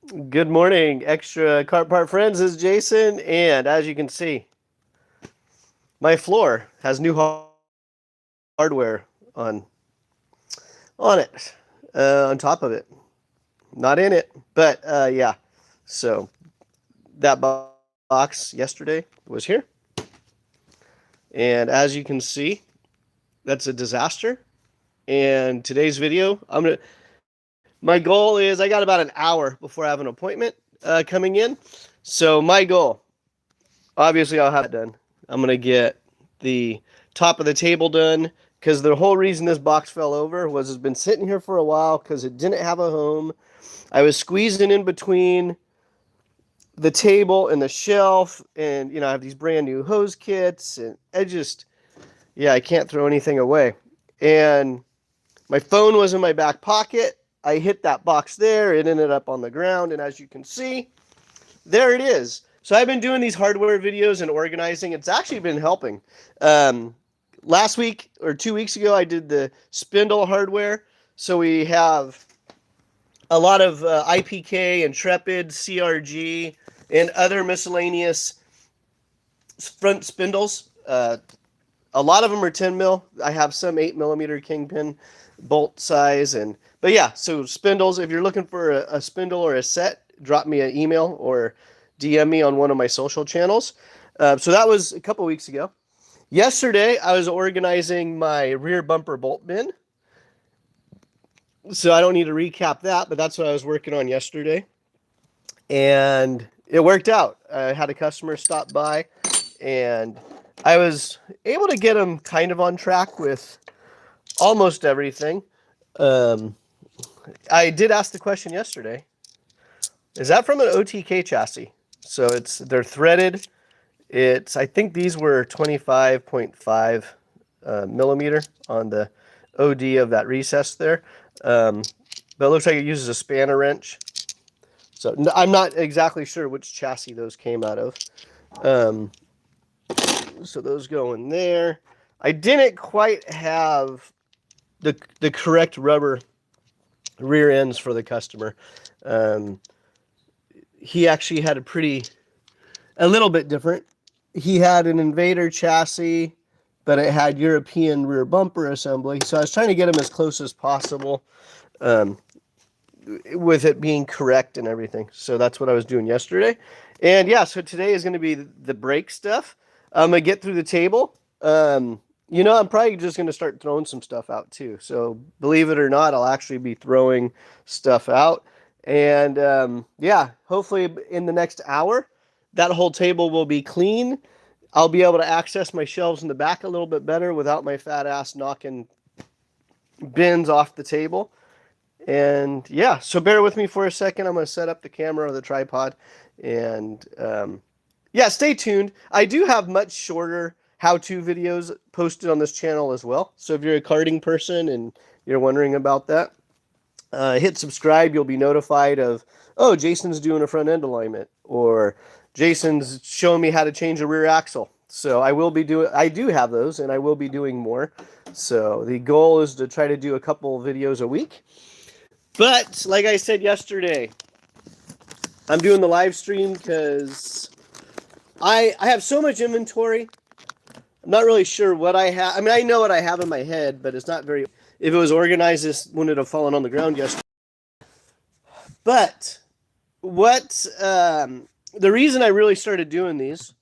Good morning, Extra Kart Part friends. This is Jason, and as you can see, my floor has new hardware on it, on top of it. Not in it, but yeah. So that box yesterday was here, and as you can see, that's a disaster. And today's video, My goal is I got about an hour before I have an appointment coming in. So my goal, obviously, I'll have that done. I'm gonna get the top of the table done because the whole reason this box fell over was it's been sitting here for a while because it didn't have a home. I was squeezing in between the table and the shelf, and I have these brand new hose kits, and I can't throw anything away. And my phone was in my back pocket. I hit that box there. It ended up on the ground, and as you can see, there it is. So I've been doing these hardware videos and organizing. It's actually been helping. Um, Last week or 2 weeks ago, I did the spindle hardware. So we have a lot of IPK, Intrepid, CRG, and other miscellaneous front spindles. A lot of them are 10 mil. I have some 8 millimeter kingpin bolt size, but yeah. So spindles. If you're looking for a spindle or a set, drop me an email or DM me on one of my social channels. So that was a couple weeks ago. Yesterday, I was organizing my rear bumper bolt bin. So I don't need to recap that, but that's what I was working on yesterday. And it worked out. I had a customer stop by, and I was able to get them kind of on track with almost everything. Um, I did ask the question yesterday. Is that from an OTK chassis? So they're threaded. I think these were 25.5 millimeter on the OD of that recess there. But it looks like it uses a spanner wrench. So I'm not exactly sure which chassis those came out of. Um, so those go in there. I didn't quite have the correct rubber rear ends for the customer. Um, he actually had a little bit different. He had an Invader chassis, but it had European rear bumper assembly. So I was trying to get him as close as possible um, with it being correct and everything. So that's what I was doing yesterday. And yeah, so today is going to be the brake stuff. I'm going to get through the table. I'm probably just going to start throwing some stuff out too. So believe it or not, I'll actually be throwing stuff out. And yeah, hopefully in the next hour, that whole table will be clean. I'll be able to access my shelves in the back a little bit better without my fat ass knocking bins off the table. And yeah, so bear with me for a second. I'm going to set up the camera or the tripod. And yeah, stay tuned. I do have much shorter how-to videos posted on this channel as well. So if you're a karting person and you're wondering about that, hit subscribe. You'll be notified of, oh, Jason's doing a front end alignment, or Jason's showing me how to change a rear axle. So I do have those, and I will be doing more. So the goal is to try to do a couple videos a week. But like I said yesterday, I'm doing the live stream because I have so much inventory. I'm not really sure what I have. I mean, I know what I have in my head, but it's not very. If it was organized, this wouldn't have fallen on the ground yesterday. But the reason I really started doing these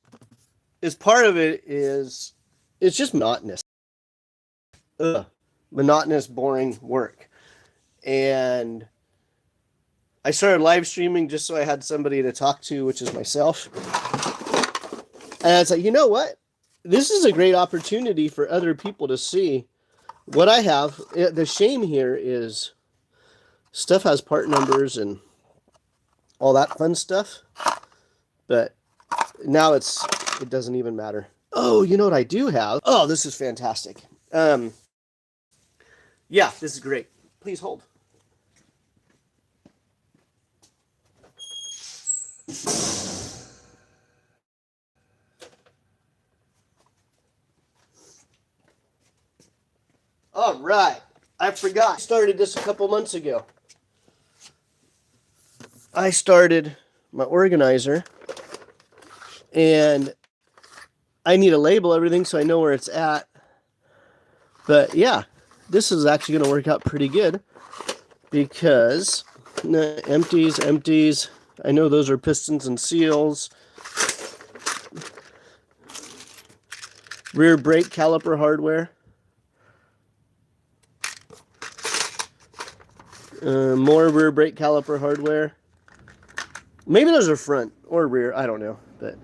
is part of it is it's just monotonous. Monotonous, boring work. And I started live streaming just so I had somebody to talk to, which is myself. And I was like, you know what? This is a great opportunity for other people to see what I have. The shame here is stuff has part numbers and all that fun stuff. But now it doesn't even matter. Oh, you know what I do have? Oh, this is fantastic. Yeah, this is great. Please hold. All right. I forgot. I started this a couple months ago. I started my organizer, and I need to label everything so I know where it's at. But yeah, this is actually going to work out pretty good because empties, empties. I know those are pistons and seals. Rear brake caliper hardware. More rear brake caliper hardware. Maybe those are front or rear. I don't know. But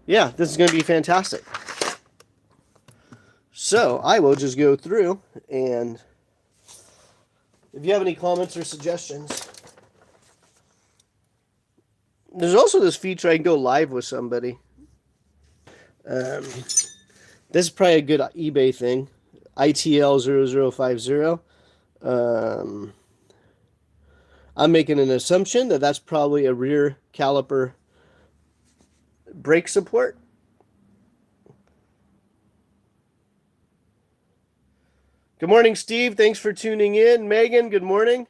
yeah, this is going to be fantastic. So I will just go through, and if you have any comments or suggestions. There's also this feature I can go live with somebody. This is probably a good eBay thing. ITL0050. I'm making an assumption that that's probably a rear caliper brake support. Good morning, Steve. Thanks for tuning in. Megan, good morning.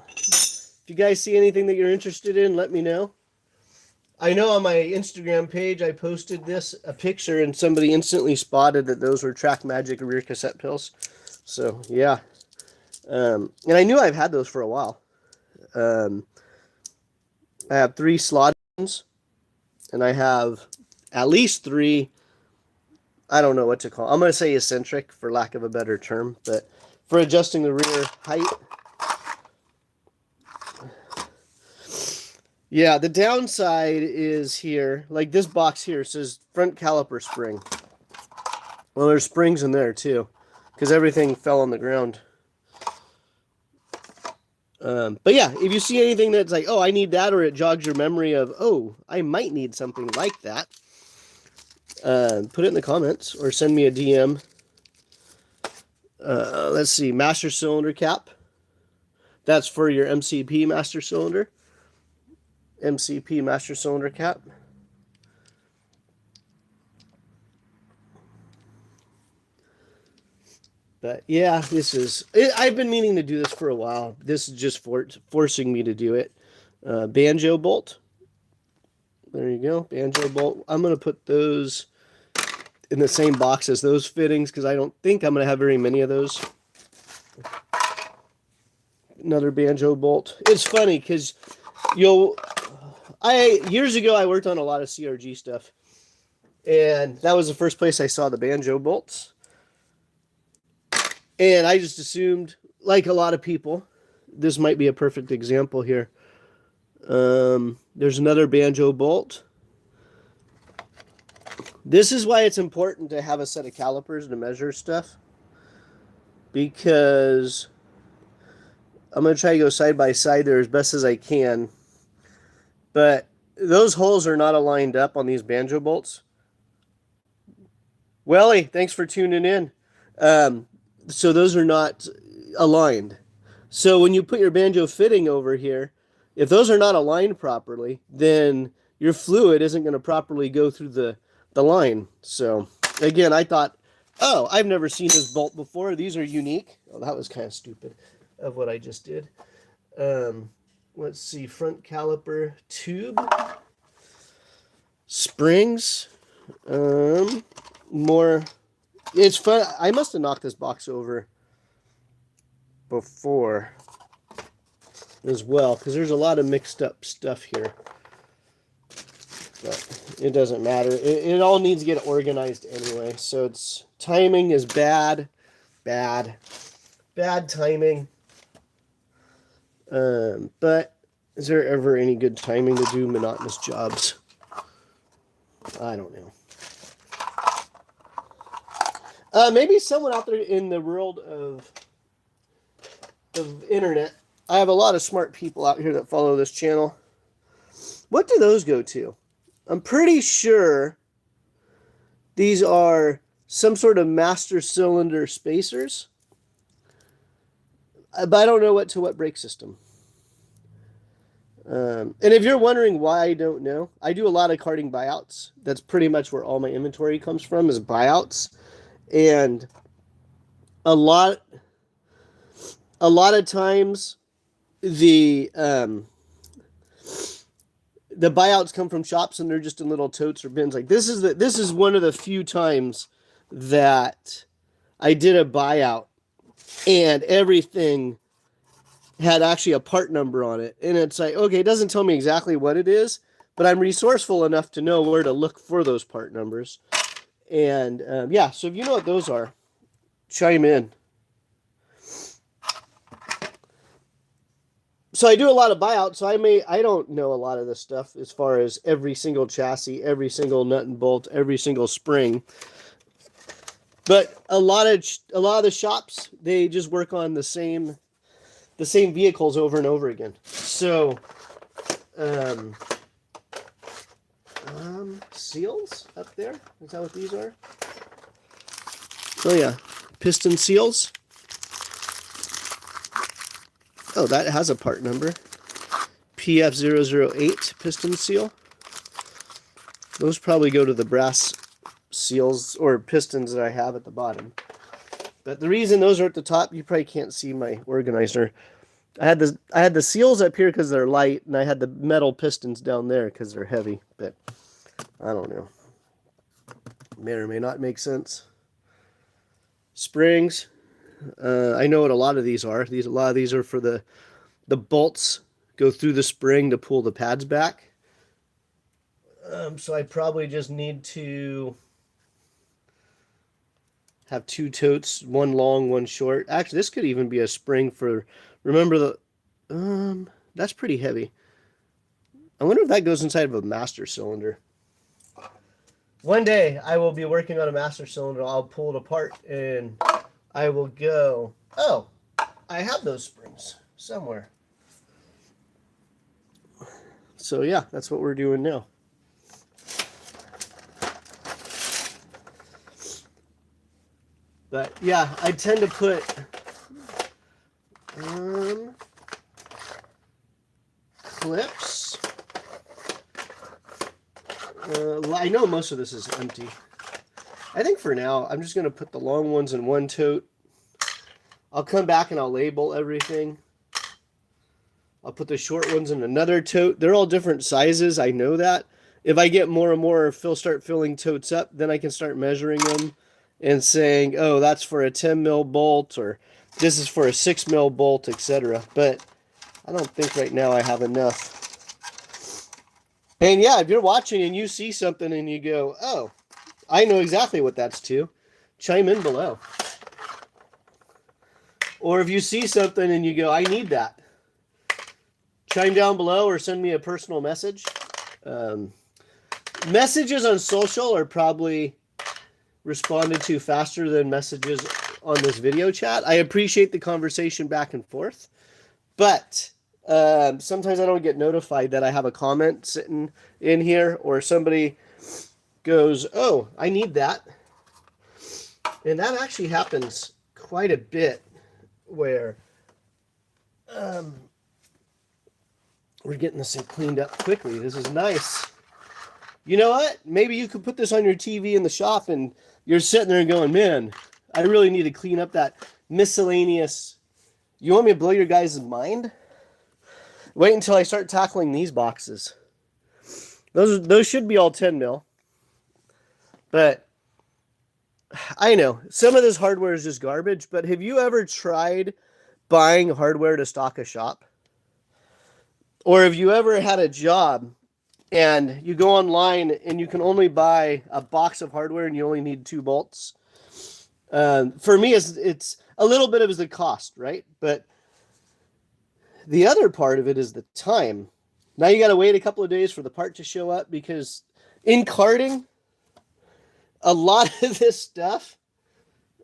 If you guys see anything that you're interested in, let me know. I know on my Instagram page I posted a picture, and somebody instantly spotted that those were Track Magic rear cassette pills. So yeah, and I knew I've had those for a while. I have 3 slot ones, and I have at least 3. I don't know what to call. I'm going to say eccentric for lack of a better term, but for adjusting the rear height. Yeah, the downside is here, like this box here says front caliper spring. Well, there's springs in there too, because everything fell on the ground. But yeah, if you see anything that's like, oh, I need that, or it jogs your memory of, oh, I might need something like that, put it in the comments or send me a DM. Let's see, master cylinder cap. That's for your MCP master cylinder. MCP master cylinder cap. But yeah, I've been meaning to do this for a while. This is just forcing me to do it. Banjo bolt. There you go, banjo bolt. I'm going to put those in the same box as those fittings because I don't think I'm going to have very many of those. Another banjo bolt. It's funny because years ago I worked on a lot of CRG stuff, and that was the first place I saw the banjo bolts. And I just assumed, like a lot of people, this might be a perfect example here. There's another banjo bolt. This is why it's important to have a set of calipers to measure stuff, because I'm going to try to go side by side there as best as I can. But those holes are not aligned up on these banjo bolts. Welly, thanks for tuning in. So those are not aligned. So when you put your banjo fitting over here, if those are not aligned properly, then your fluid isn't going to properly go through the line. So again, I thought, oh, I've never seen this bolt before. These are unique. Oh, that was kind of stupid of what I just did. Let's see, front caliper tube. Springs. More. It's fun. I must have knocked this box over before as well, because there's a lot of mixed up stuff here. But it doesn't matter. It all needs to get organized anyway. So timing is bad timing. But is there ever any good timing to do monotonous jobs? I don't know. Maybe someone out there in the world of internet. I have a lot of smart people out here that follow this channel. What do those go to? I'm pretty sure these are some sort of master cylinder spacers. But I don't know what brake system. And if you're wondering why I don't know, I do a lot of karting buyouts. That's pretty much where all my inventory comes from, is buyouts. And a lot of times the buyouts come from shops and they're just in little totes or bins. Like this is one of the few times that I did a buyout and everything had actually a part number on it. And it's like, okay, it doesn't tell me exactly what it is, but I'm resourceful enough to know where to look for those part numbers. And yeah, so if you know what those are, chime in. So I do a lot of buyouts, so I don't know a lot of this stuff as far as every single chassis, every single nut and bolt, every single spring. But a lot of the shops, they just work on the same vehicles over and over again. So seals up there, is that what these are? Oh yeah, piston seals. Oh, that has a part number. PF008 piston seal. Those probably go to the brass seals or pistons that I have at the bottom. But the reason those are at the top, you probably can't see my organizer. I had the seals up here because they're light, and I had the metal pistons down there because they're heavy. But I don't know. May or may not make sense. Springs. I know what a lot of these are. A lot of these are for the bolts go through the spring to pull the pads back. So I probably just need to have two totes, one long, one short. Actually, this could even be a spring for. Remember the. That's pretty heavy. I wonder if that goes inside of a master cylinder. One day I will be working on a master cylinder. I'll pull it apart and I will go. Oh, I have those springs somewhere. So yeah, that's what we're doing now. But yeah, I tend to put clips. I know most of this is empty. I think for now, I'm just going to put the long ones in one tote. I'll come back and I'll label everything. I'll put the short ones in another tote. They're all different sizes. I know that. If I get more and more start filling totes up, then I can start measuring them and saying, oh, that's for a 10 mil bolt, or this is for a 6 mil bolt, etc. But I don't think right now I have enough. And yeah, if you're watching and you see something and you go, oh, I know exactly what that's to, chime in below. Or if you see something and you go, I need that, chime down below or send me a personal message. Messages on social are probably responded to faster than messages on this video chat. I appreciate the conversation back and forth, but sometimes I don't get notified that I have a comment sitting in here, or somebody goes, oh, I need that. And that actually happens quite a bit, where we're getting this thing cleaned up quickly. This is nice. You know what? Maybe you could put this on your TV in the shop and you're sitting there and going, man, I really need to clean up that miscellaneous. You want me to blow your guys' mind? Wait until I start tackling these boxes. Those should be all 10 mil. But I know some of this hardware is just garbage, but have you ever tried buying hardware to stock a shop? Or have you ever had a job and you go online and you can only buy a box of hardware and you only need 2 bolts? For me, it's a little bit of the cost, right? But the other part of it is the time. Now you got to wait a couple of days for the part to show up, because in karting, a lot of this stuff,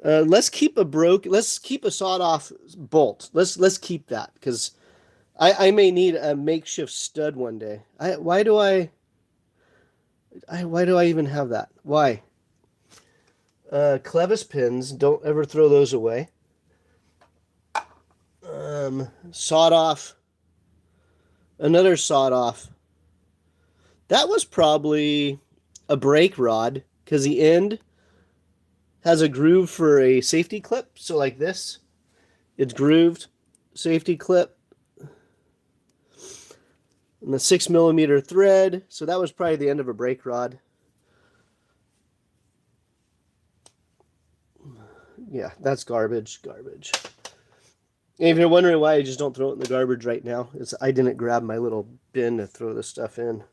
let's keep a sawed-off bolt. Let's keep that, because I may need a makeshift stud one day. Why do I even have that? Why? Clevis pins, don't ever throw those away. Sawed off. Another sawed off. That was probably a brake rod, because the end has a groove for a safety clip. So like this, it's grooved, safety clip. And the 6mm thread. So that was probably the end of a brake rod. Yeah, that's garbage. And if you're wondering why I just don't throw it in the garbage right now, it's I didn't grab my little bin to throw this stuff in.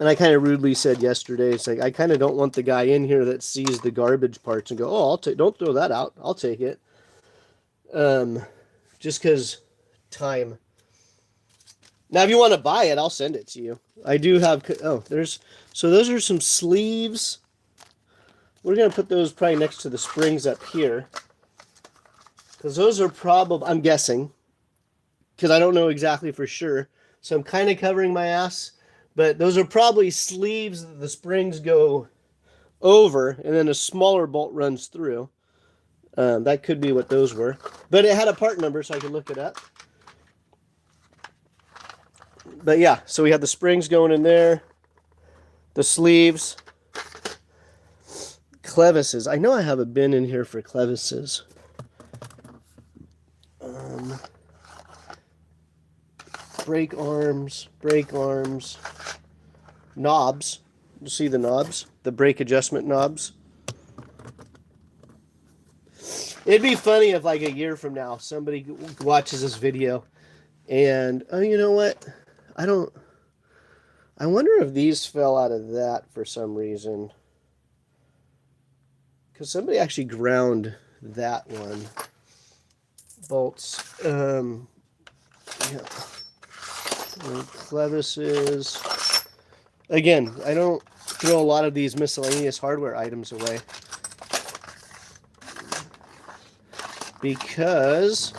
And I kind of rudely said yesterday, it's like, I kind of don't want the guy in here that sees the garbage parts and go, oh, don't throw that out. I'll take it. Just because time. Now, if you want to buy it, I'll send it to you. I do have, so those are some sleeves. We're going to put those probably next to the springs up here. Because those are probably, I'm guessing, because I don't know exactly for sure. So I'm kind of covering my ass. But those are probably sleeves that the springs go over, and then a smaller bolt runs through. That could be what those were. But it had a part number, so I could look it up. But yeah, so we had the springs going in there. The sleeves. Clevises. I know I have a bin in here for clevises. Brake arms. Knobs. You see the knobs? The brake adjustment knobs. It'd be funny if like a year from now somebody watches this video and, oh, you know what? I wonder if these fell out of that for some reason. Because somebody actually ground that one. Bolts. Yeah. Clevises. Again, I don't throw a lot of these miscellaneous hardware items away. Because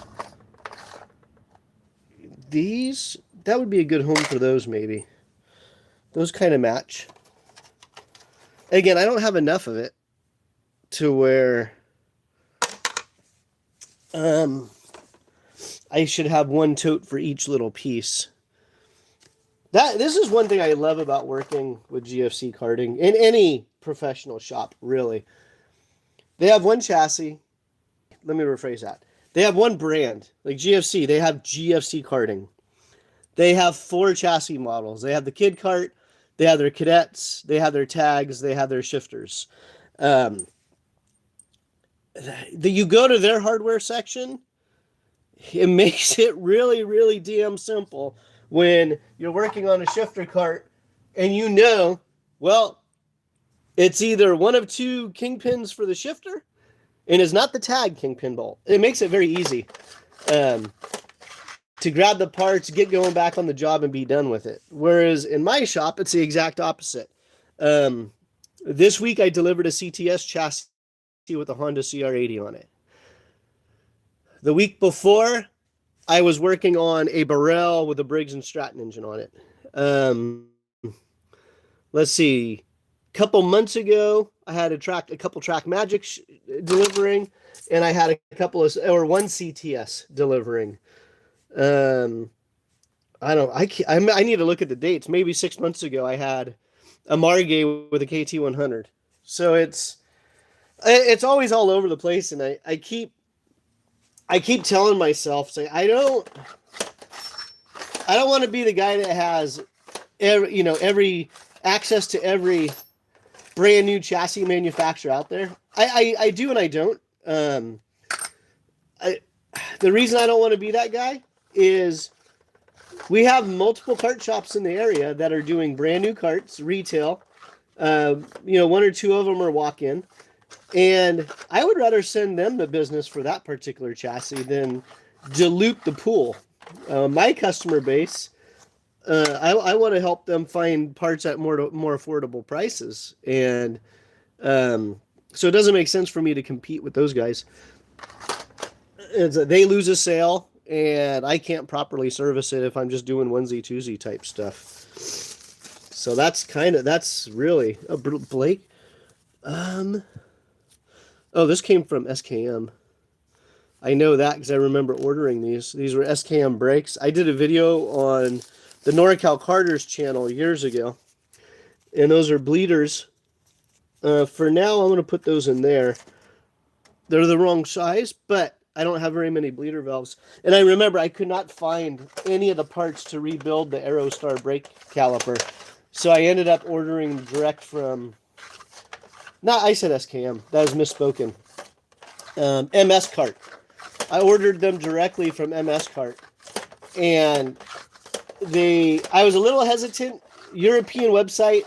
that would be a good home for those maybe. Those kind of match. Again, I don't have enough of it to where I should have one tote for each little piece. This is one thing I love about working with GFC Karting in any professional shop, really. They have one chassis. Let me rephrase that. They have one brand, like GFC. They have GFC Karting. They have 4 chassis models. They have the Kid Kart. They have their cadets. They have their tags. They have their shifters. You go to their hardware section, it makes it really, really damn simple when you're working on a shifter cart and you know, well, it's either one of 2 kingpins for the shifter and it's not the tag kingpin bolt. It makes it very easy to grab the parts, get going back on the job, and be done with it. Whereas in my shop, it's the exact opposite. This week, I delivered a CTS chassis with a Honda CR80 on it. The week before, I was working on a Burrell with a Briggs & Stratton engine on it. Let's see. A couple months ago, I had a couple Track Magic delivering, and I had one CTS delivering. I need to look at the dates. Maybe 6 months ago, I had a Margay with a KT100. So it's always all over the place, and I keep telling myself, say, I don't want to be the guy that has every access to every brand new chassis manufacturer out there. I do and I don't. The reason I don't want to be that guy is we have multiple kart shops in the area that are doing brand new karts, retail. 1 or 2 of them are walk-in. And I would rather send them the business for that particular chassis than dilute the pool. My customer base, I want to help them find parts at more affordable prices. And so it doesn't make sense for me to compete with those guys. They lose a sale, and I can't properly service it if I'm just doing onesie, twosie type stuff. So that's really... Oh, Blake? Oh, this came from SKM. I know that because I remember ordering these. These were SKM brakes. I did a video on the NorCal Carters channel years ago. And those are bleeders. For now, I'm going to put those in there. They're the wrong size, but I don't have very many bleeder valves. And I remember I could not find any of the parts to rebuild the Aerostar brake caliper. So I ended up ordering direct from, I said SKM. That was misspoken. MS Kart. I ordered them directly from MS Kart. And I was a little hesitant. European website,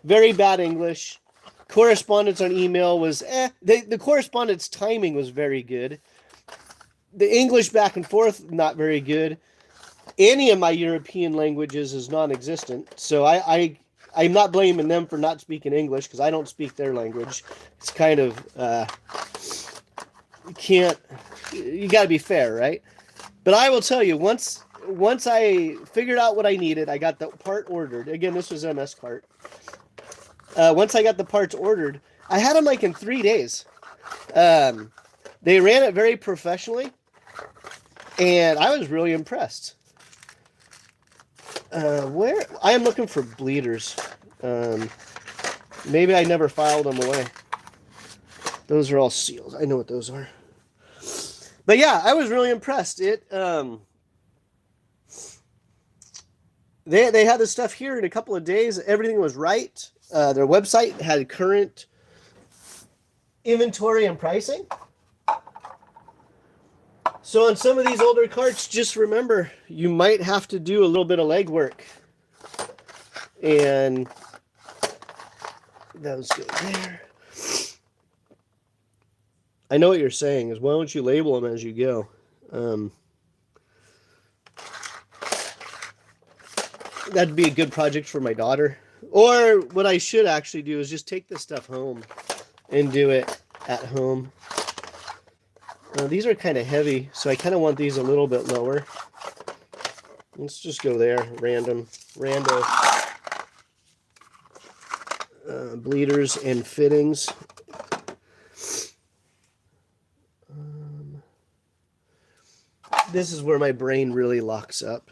very bad English. Correspondence on email was the correspondence timing was very good. The English back and forth, not very good. Any of my European languages is non-existent. So I'm not blaming them for not speaking English because I don't speak their language. It's kind of, you got to be fair, right? But I will tell you, once I figured out what I needed, I got the part ordered. Again, this was MS Kart. Once I got the parts ordered, I had them like in 3 days. They ran it very professionally, and I was really impressed. Where I am looking for bleeders. Maybe I never filed them away. Those are all seals. I know what those are. But yeah, I was really impressed. They had this stuff here in a couple of days. Everything was right. Their website had current inventory and pricing. So on some of these older carts, just remember, you might have to do a little bit of legwork. And those go there. I know what you're saying is, why don't you label them as you go? That'd be a good project for my daughter. Or what I should actually do is just take this stuff home and do it at home. These are kind of heavy, so I kind of want these a little bit lower. Let's just go there, rando bleeders and fittings. This is where my brain really locks up.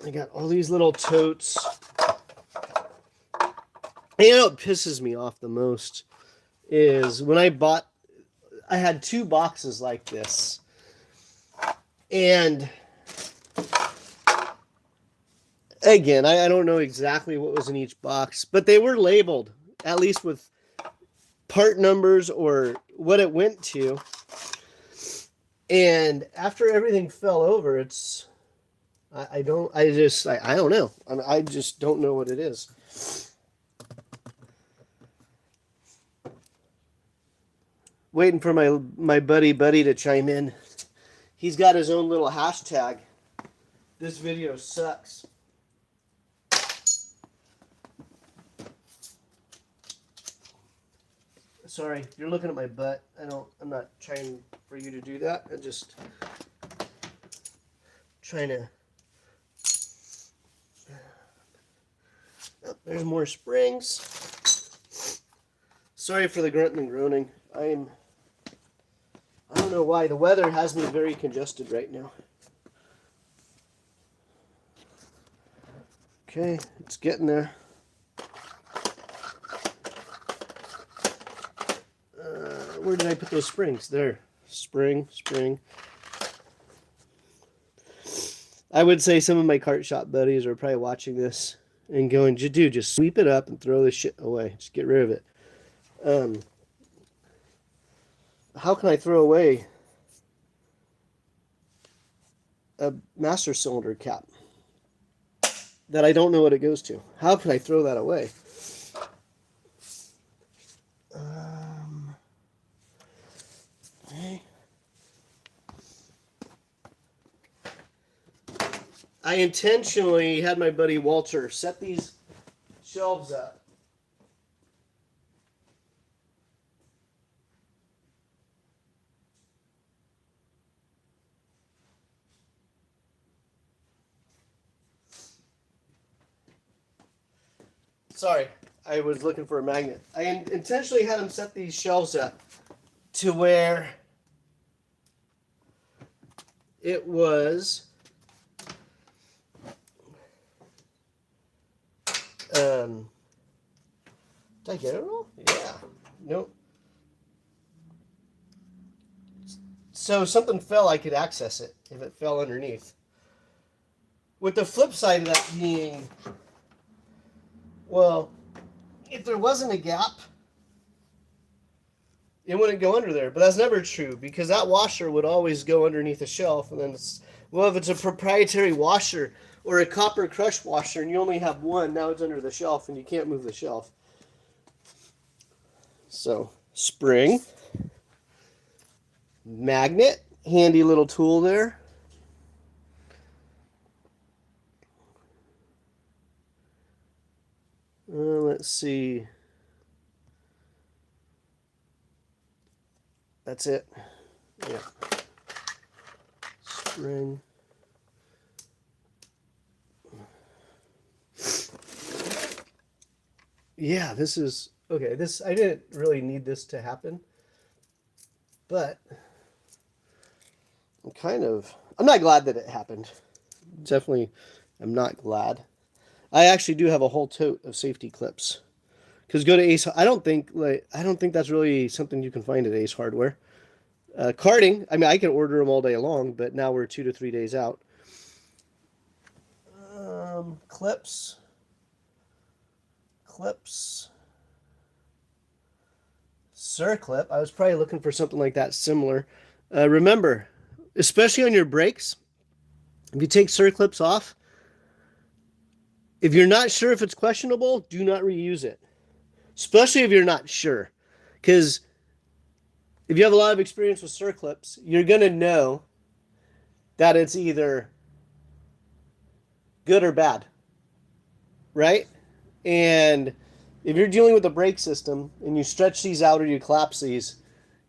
I got all these little totes. And you know what pisses me off the most is when I had 2 boxes like this. And again, I don't know exactly what was in each box, but they were labeled, at least with part numbers or what it went to. And after everything fell over, I don't know. I just don't know what it is. Waiting for my buddy to chime in. He's got his own little hashtag. This video sucks. Sorry, you're looking at my butt. I'm not trying for you to do that. I'm just trying to. Oh, there's more springs. Sorry for the grunting and groaning. I don't know why. The weather has me very congested right now. Okay, it's getting there. Where did I put those springs? There. Spring. I would say some of my kart shop buddies are probably watching this and going, dude, just sweep it up and throw this shit away. Just get rid of it. How can I throw away a master cylinder cap that I don't know what it goes to? How can I throw that away? Okay. I intentionally had my buddy Walter set these shelves up. Sorry, I was looking for a magnet. I intentionally had him set these shelves up to where it was did I get it all? Yeah. Nope. so something fell, I could access it if it fell underneath. With the flip side of that being, well, if there wasn't a gap, it wouldn't go under there. But that's never true because that washer would always go underneath a shelf. And then well, if it's a proprietary washer or a copper crush washer and you only have one, now it's under the shelf and you can't move the shelf. So, spring, magnet, handy little tool there. Let's see. That's it. Yeah. Spring. Yeah, this is okay. This I didn't really need this to happen, but I'm not glad that it happened. Definitely, I'm not glad. I actually do have a whole tote of safety clips. Because go to Ace, I don't think that's really something you can find at Ace Hardware. Karting, I mean, I can order them all day long, but now we're 2 to 3 days out. Clips, Circlip. I was probably looking for something like that similar. Remember, especially on your brakes, if you take circlips off, if you're not sure if it's questionable, do not reuse it. Especially if you're not sure. Because if you have a lot of experience with circlips, you're going to know that it's either good or bad. Right? And if you're dealing with a brake system and you stretch these out or you collapse these,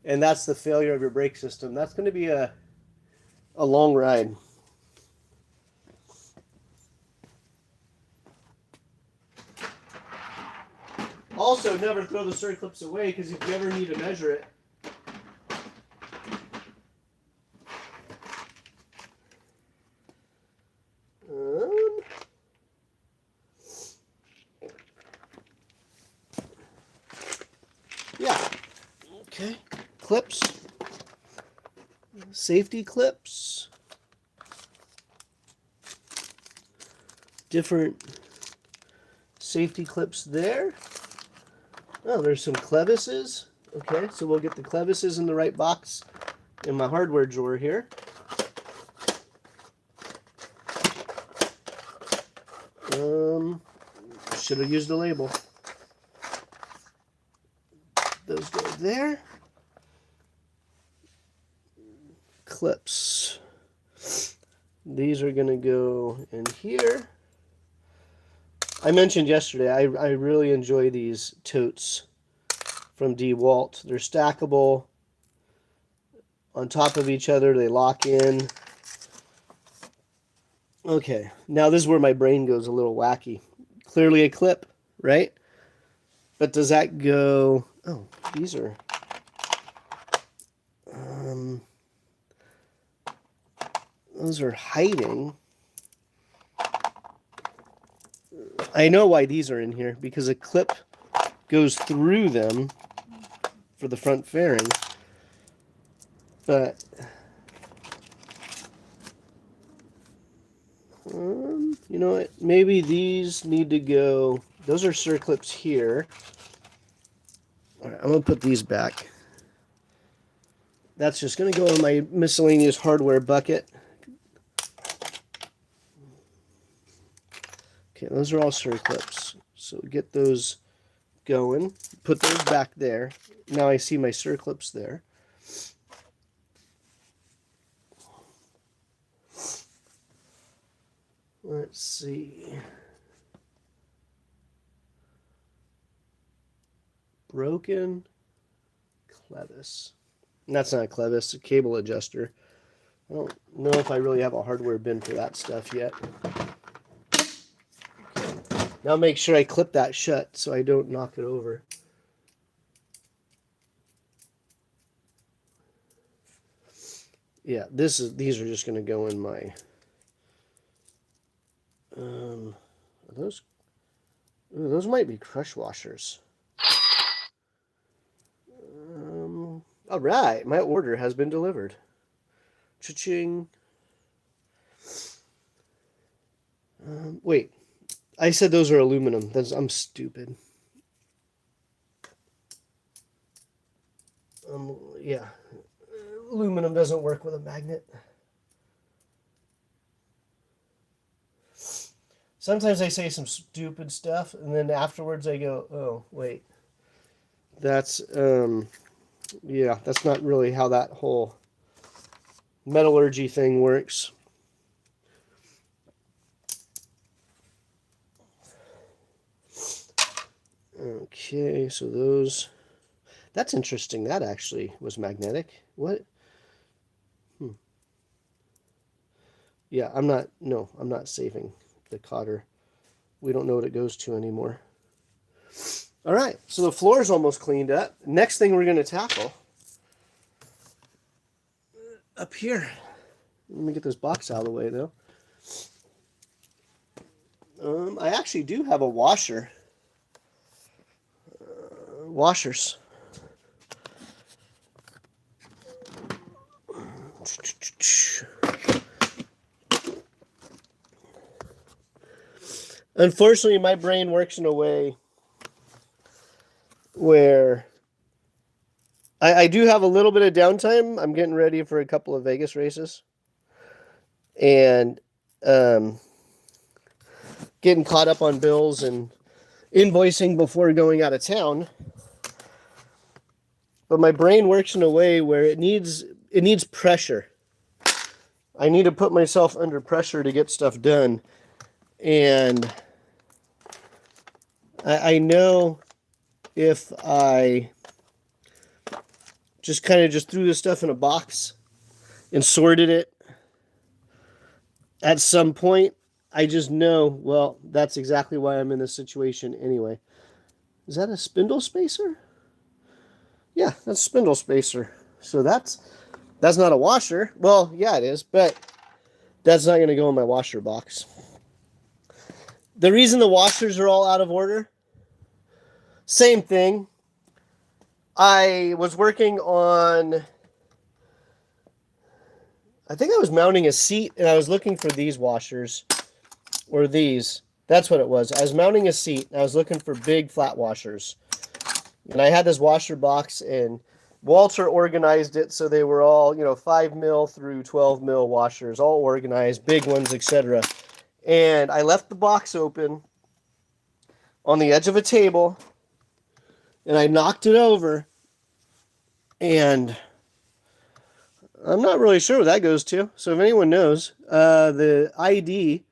and that's the failure of your brake system, that's going to be a long ride. Also, never throw the circlips away because if you ever need to measure it, yeah, okay, clips, safety clips, different safety clips there. Oh, there's some clevises. Okay, so we'll get the clevises in the right box in my hardware drawer here. Should have used a label. Those go there. Clips. These are going to go in here. I mentioned yesterday, I really enjoy these totes from DeWalt. They're stackable on top of each other. They lock in. Okay, now this is where my brain goes a little wacky. Clearly a clip, right? But does that go... Oh, these are... those are hiding. I know why these are in here, because a clip goes through them for the front fairing. But you know what? Maybe these need to go. Those are circlips here. All right, I'm going to put these back. That's just going to go in my miscellaneous hardware bucket. Okay, those are all circlips. So get those going. Put those back there. Now I see my circlips there. Let's see. Broken clevis. And that's not a clevis, it's a cable adjuster. I don't know if I really have a hardware bin for that stuff yet. Okay. Now make sure I clip that shut so I don't knock it over. Yeah, these are just going to go in my... those might be crush washers. All right, my order has been delivered. Cha-ching. Wait, I said those are aluminum. I'm stupid. Yeah, aluminum doesn't work with a magnet. Sometimes I say some stupid stuff, and then afterwards I go, "Oh, wait, that's yeah, that's not really how that whole metallurgy thing works." Okay, so those. That's interesting. That actually was magnetic. What? Yeah, I'm not saving the cotter. We don't know what it goes to anymore. All right, so the floor is almost cleaned up. Next thing we're going to tackle up here. Let me get this box out of the way, though. I actually do have a washer. Washers. Unfortunately, my brain works in a way where I do have a little bit of downtime. I'm getting ready for a couple of Vegas races. And getting caught up on bills and invoicing before going out of town. But my brain works in a way where it needs pressure. I need to put myself under pressure to get stuff done. And I know if I just kind of just threw this stuff in a box and sorted it at some point, I just know, well, that's exactly why I'm in this situation anyway. Is that a spindle spacer? Yeah, that's a spindle spacer. So that's not a washer. Well, yeah, it is, but that's not going to go in my washer box. The reason the washers are all out of order, same thing. I was working on, I think I was mounting a seat, and I was looking for these washers, or these. That's what it was. I was mounting a seat, and I was looking for big flat washers. And I had this washer box, and Walter organized it so they were all, 5 mil through 12 mil washers, all organized, big ones, etc. And I left the box open on the edge of a table, and I knocked it over, and I'm not really sure where that goes to. So if anyone knows, the ID,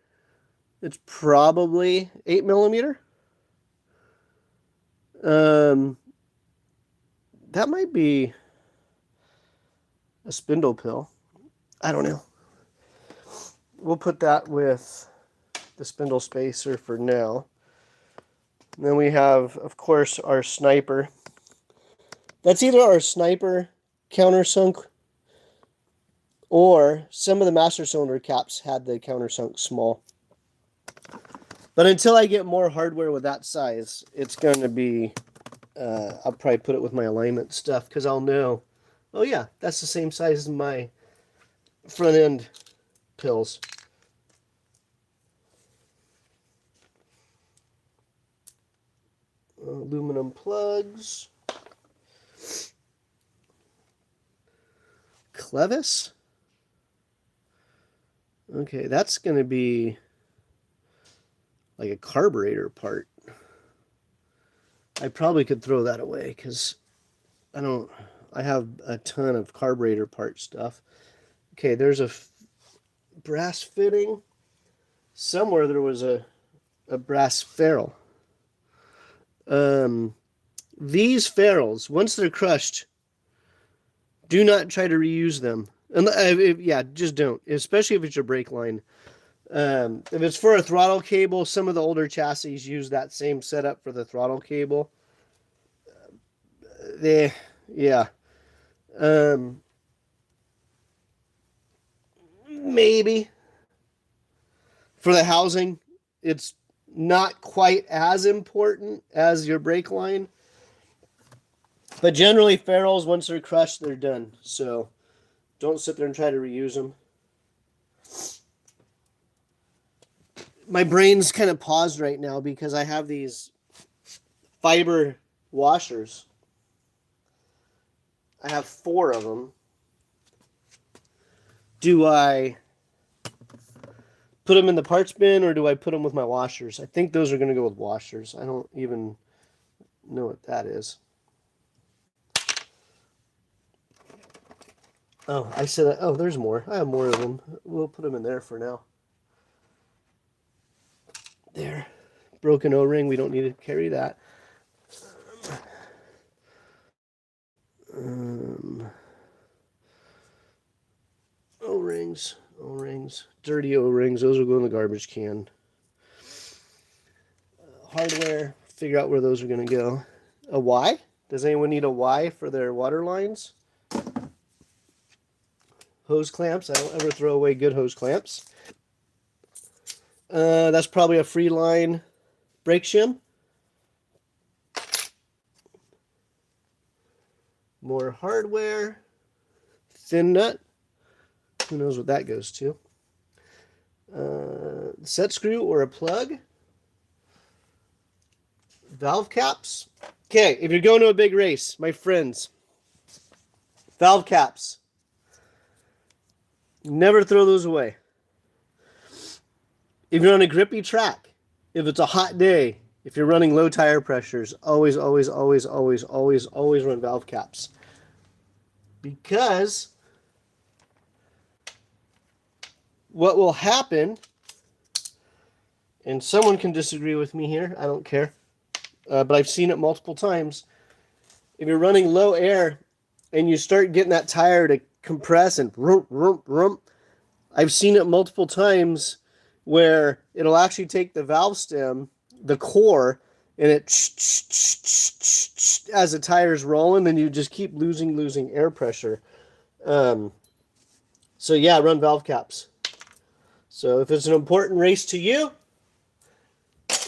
it's probably 8 millimeter. That might be a spindle pill. I don't know. We'll put that with the spindle spacer for now. And then we have, of course, our sniper. That's either our sniper countersunk, or some of the master cylinder caps had the countersunk small. But until I get more hardware with that size, it's going to be, I'll probably put it with my alignment stuff, because I'll know, oh yeah, that's the same size as my front end pills. Aluminum plugs. Clevis. Okay, that's going to be like a carburetor part. I probably could throw that away because I have a ton of carburetor part stuff. Okay, there's a brass fitting. Somewhere there was a brass ferrule. These ferrules, once they're crushed, do not try to reuse them. Yeah, just don't, especially if it's your brake line. If it's for a throttle cable, some of the older chassis use that same setup for the throttle cable. Yeah. Maybe. For the housing, it's not quite as important as your brake line. But generally, ferrules, once they're crushed, they're done. So Don't sit there and try to reuse them. My brain's kind of paused right now because I have these fiber washers. I have 4 of them. Do I put them in the parts bin or do I put them with my washers? I think those are going to go with washers. I don't even know what that is. Oh, I said, oh, there's more. I have more of them. We'll put them in there for now. There. Broken O-ring. We don't need to carry that. O-rings. O-rings. Dirty O-rings. Those will go in the garbage can. Hardware. Figure out where those are going to go. A Y? Does anyone need a Y for their water lines? Hose clamps. I don't ever throw away good hose clamps. That's probably a free line brake shim. More hardware. Thin nut. Who knows what that goes to? Set screw or a plug. Valve caps. Okay, if you're going to a big race, my friends, valve caps. Never throw those away. If you're on a grippy track, if it's a hot day, if you're running low tire pressures, always, always, always, always, always, always run valve caps. Because what will happen, and someone can disagree with me here, I don't care, but I've seen it multiple times. If you're running low air and you start getting that tire to compress and vroom, vroom, vroom, I've seen it multiple times where it'll actually take the valve stem, the core, and it as the tire's rolling, and you just keep losing air pressure. So yeah, run valve caps. So if it's an important race to you,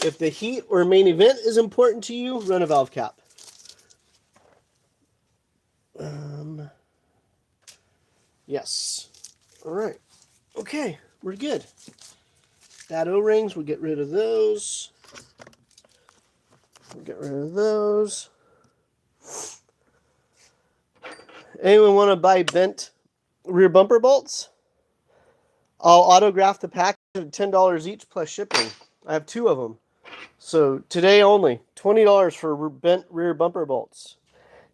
if the heat or main event is important to you, run a valve cap. Yes. All right. Okay, we're good. Add O-rings, we'll get rid of those. We'll get rid of those. Anyone want to buy bent rear bumper bolts? I'll autograph the package at $10 each plus shipping. I have 2 of them. So today only, $20 for bent rear bumper bolts.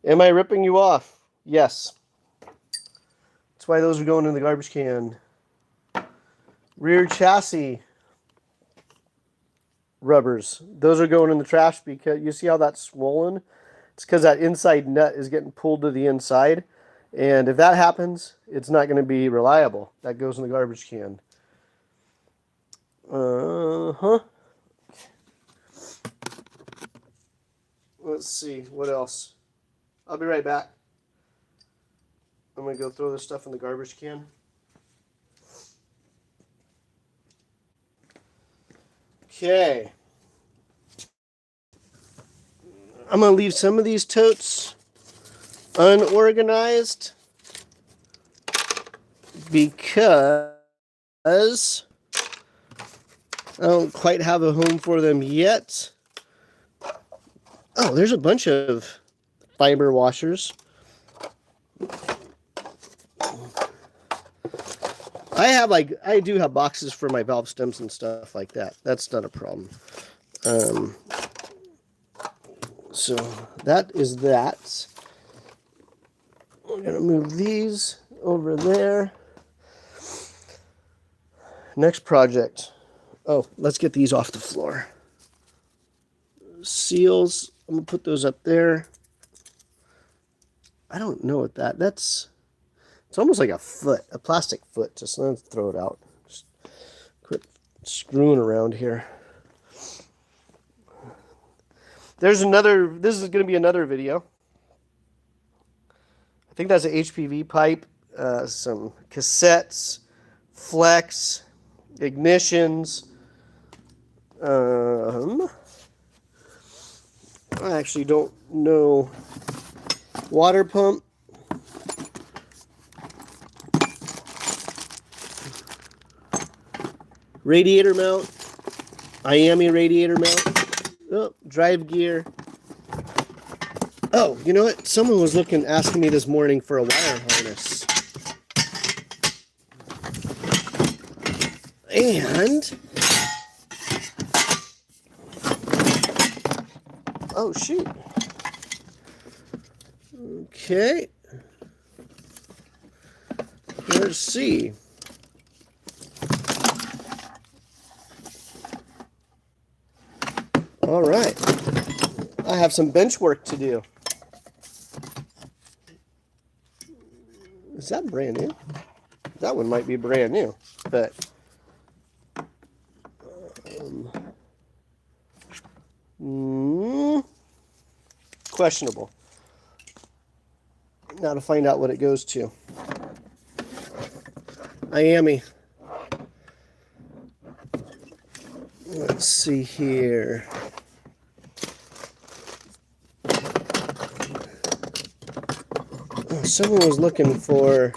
Am I ripping you off? Yes. That's why those are going in the garbage can. Rear chassis rubbers. Those are going in the trash because you see how that's swollen? It's because that inside nut is getting pulled to the inside. And if that happens, it's not going to be reliable. That goes in the garbage can. Let's see. What else? I'll be right back. I'm going to go throw this stuff in the garbage can. Okay. I'm going to leave some of these totes unorganized because I don't quite have a home for them yet. Oh, there's a bunch of fiber washers. I do have boxes for my valve stems and stuff like that. That's not a problem. So that is that. We're going to move these over there. Next project. Oh, let's get these off the floor. Seals. I'm going to put those up there. I don't know what that's. It's almost like a foot, a plastic foot. Just let's throw it out. Just quit screwing around here. There's another, this is going to be another video. I think that's an HPV pipe, some cassettes, flex, ignitions. I actually don't know. Water pump. radiator mount, IAMI radiator mount, oh, drive gear. Oh, you know what? Someone was asking me this morning for a wire harness. And, oh shoot. Okay. Let's see. All right. I have some bench work to do. Is that brand new? That one might be brand new, but questionable. Now to find out what it goes to. IAMI. Let's see here. Oh, someone was looking for...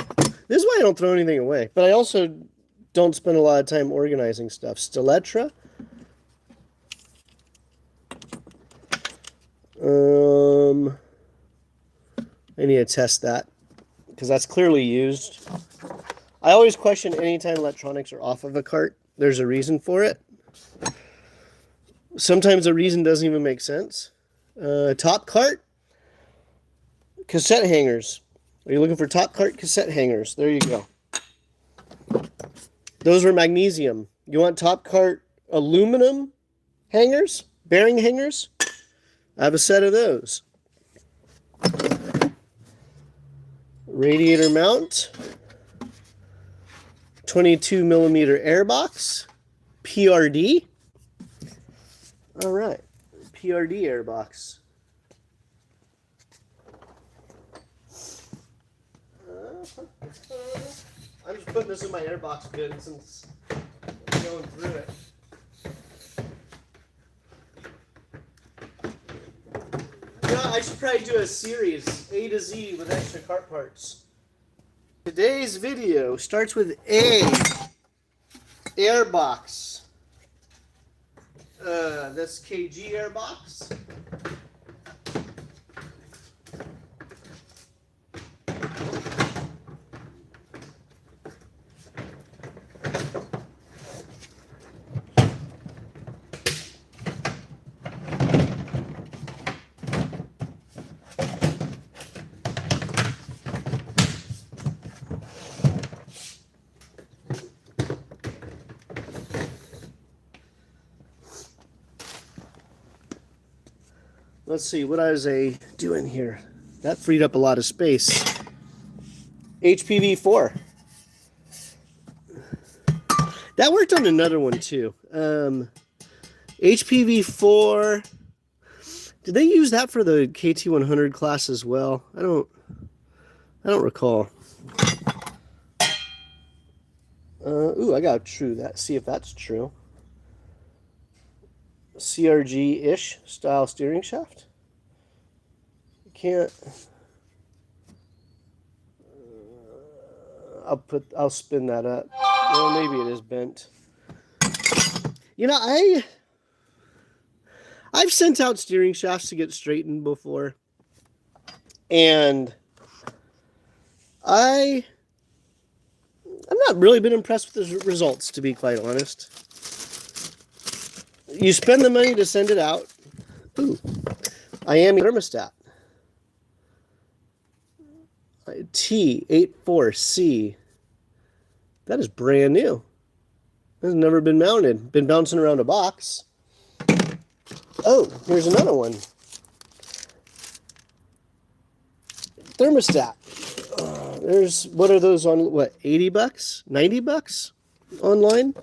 This is why I don't throw anything away. But I also don't spend a lot of time organizing stuff. Stiletra. I need to test that, because that's clearly used. I always question anytime electronics are off of a cart. There's a reason for it. Sometimes the reason doesn't even make sense. Top cart. Cassette hangers. Are you looking for top cart cassette hangers? There you go. Those were magnesium. You want top cart aluminum hangers? Bearing hangers? I have a set of those. Radiator mount. 22 millimeter air box. PRD. All right. PRD air box. I'm just putting this in my airbox bin since I'm going through it. Yeah, I should probably do a series, A to Z, with Extra Kart Parts. Today's video starts with A. Airbox. This KG airbox. Let's see, what I was doing here? That freed up a lot of space. HPV4. That worked on another one too. HPV4. Did they use that for the KT100 class as well? I don't recall. Ooh, I gotta see if that's true. CRG-ish style steering shaft. Can't. I'll spin that up. Well, maybe it is bent. You know, I've sent out steering shafts to get straightened before, and I've not really been impressed with the results, to be quite honest. You spend the money to send it out. Ooh, IAMI thermostat. T84C. That is brand new. Has never been mounted. Been bouncing around a box. Oh, here's another one. Thermostat. What are those on, what, 80 bucks? 90 bucks online?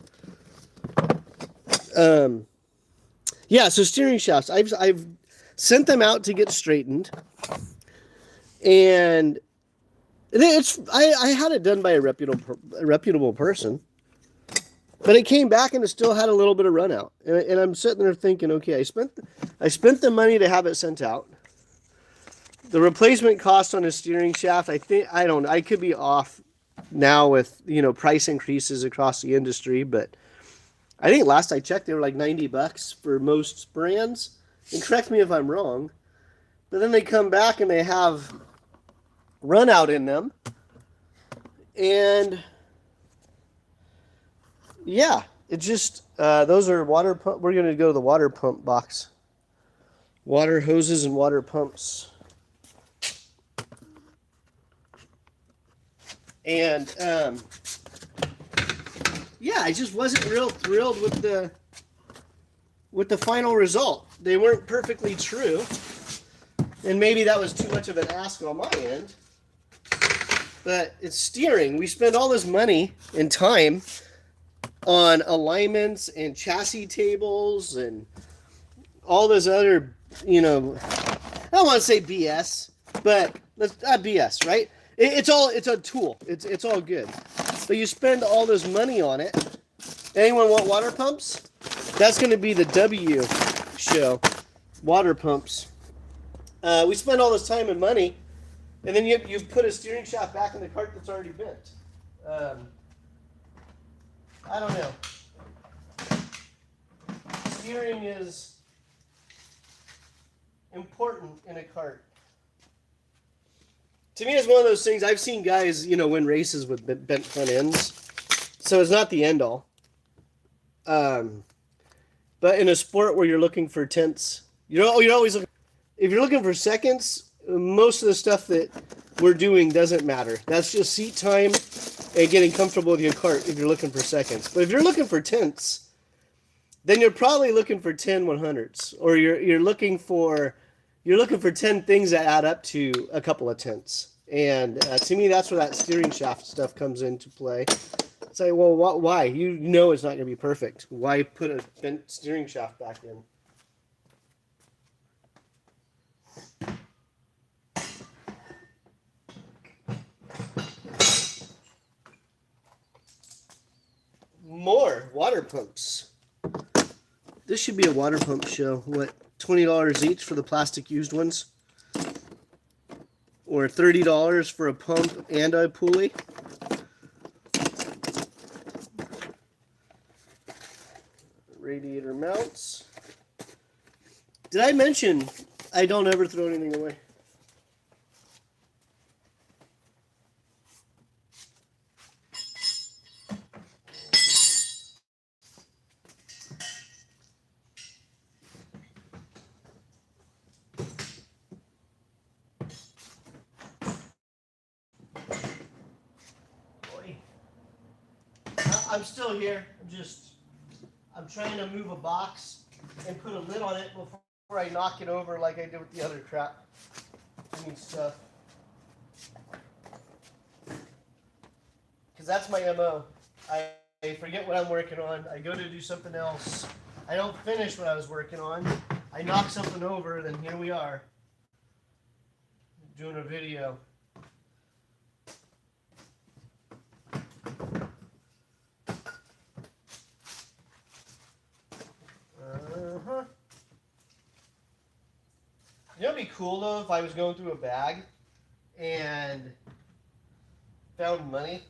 Yeah, so steering shafts. I've sent them out to get straightened. And I had it done by a reputable person. But it came back and it still had a little bit of run out. And I'm sitting there thinking, okay, I spent the money to have it sent out. The replacement cost on a steering shaft, I could be off now with, price increases across the industry, but I think last I checked, they were like $90 for most brands. And correct me if I'm wrong. But then they come back and they have run out in them. And yeah, it just, those are water pump. We're going to go to the water pump box. Water hoses and water pumps. And yeah, I just wasn't real thrilled with the final result. They weren't perfectly true. And maybe that was too much of an ask on my end. But it's steering. We spend all this money and time on alignments and chassis tables and all this other, I don't want to say BS, but let's not BS, right? It's a tool. It's all good. But you spend all this money on it. Anyone want water pumps? That's going to be the W show. Water pumps. We spend all this time and money, and then you put a steering shaft back in the cart that's already bent. I don't know. Steering is important in a kart. To me, it's one of those things. I've seen guys, win races with bent front ends, so it's not the end all. But in a sport where you're looking for tenths, you're always looking. If you're looking for seconds, most of the stuff that we're doing doesn't matter. That's just seat time and getting comfortable with your kart if you're looking for seconds. But if you're looking for tenths, then you're probably looking for 10 100ths, or you're looking for 10 things that add up to a couple of tenths. And to me, that's where that steering shaft stuff comes into play. It's like, well, why? You know it's not going to be perfect. Why put a bent steering shaft back in? More water pumps. This should be a water pump show. What, $20 each for the plastic used ones? Or $30 for a pump and a pulley? Radiator mounts. Did I mention I don't ever throw anything away? I'm still here. I'm trying to move a box and put a lid on it before I knock it over like I did with the other crap. I mean stuff. Because that's my MO. I forget what I'm working on. I go to do something else. I don't finish what I was working on. I knock something over, then here we are. Doing a video. You know, it'd be cool though if I was going through a bag and found money.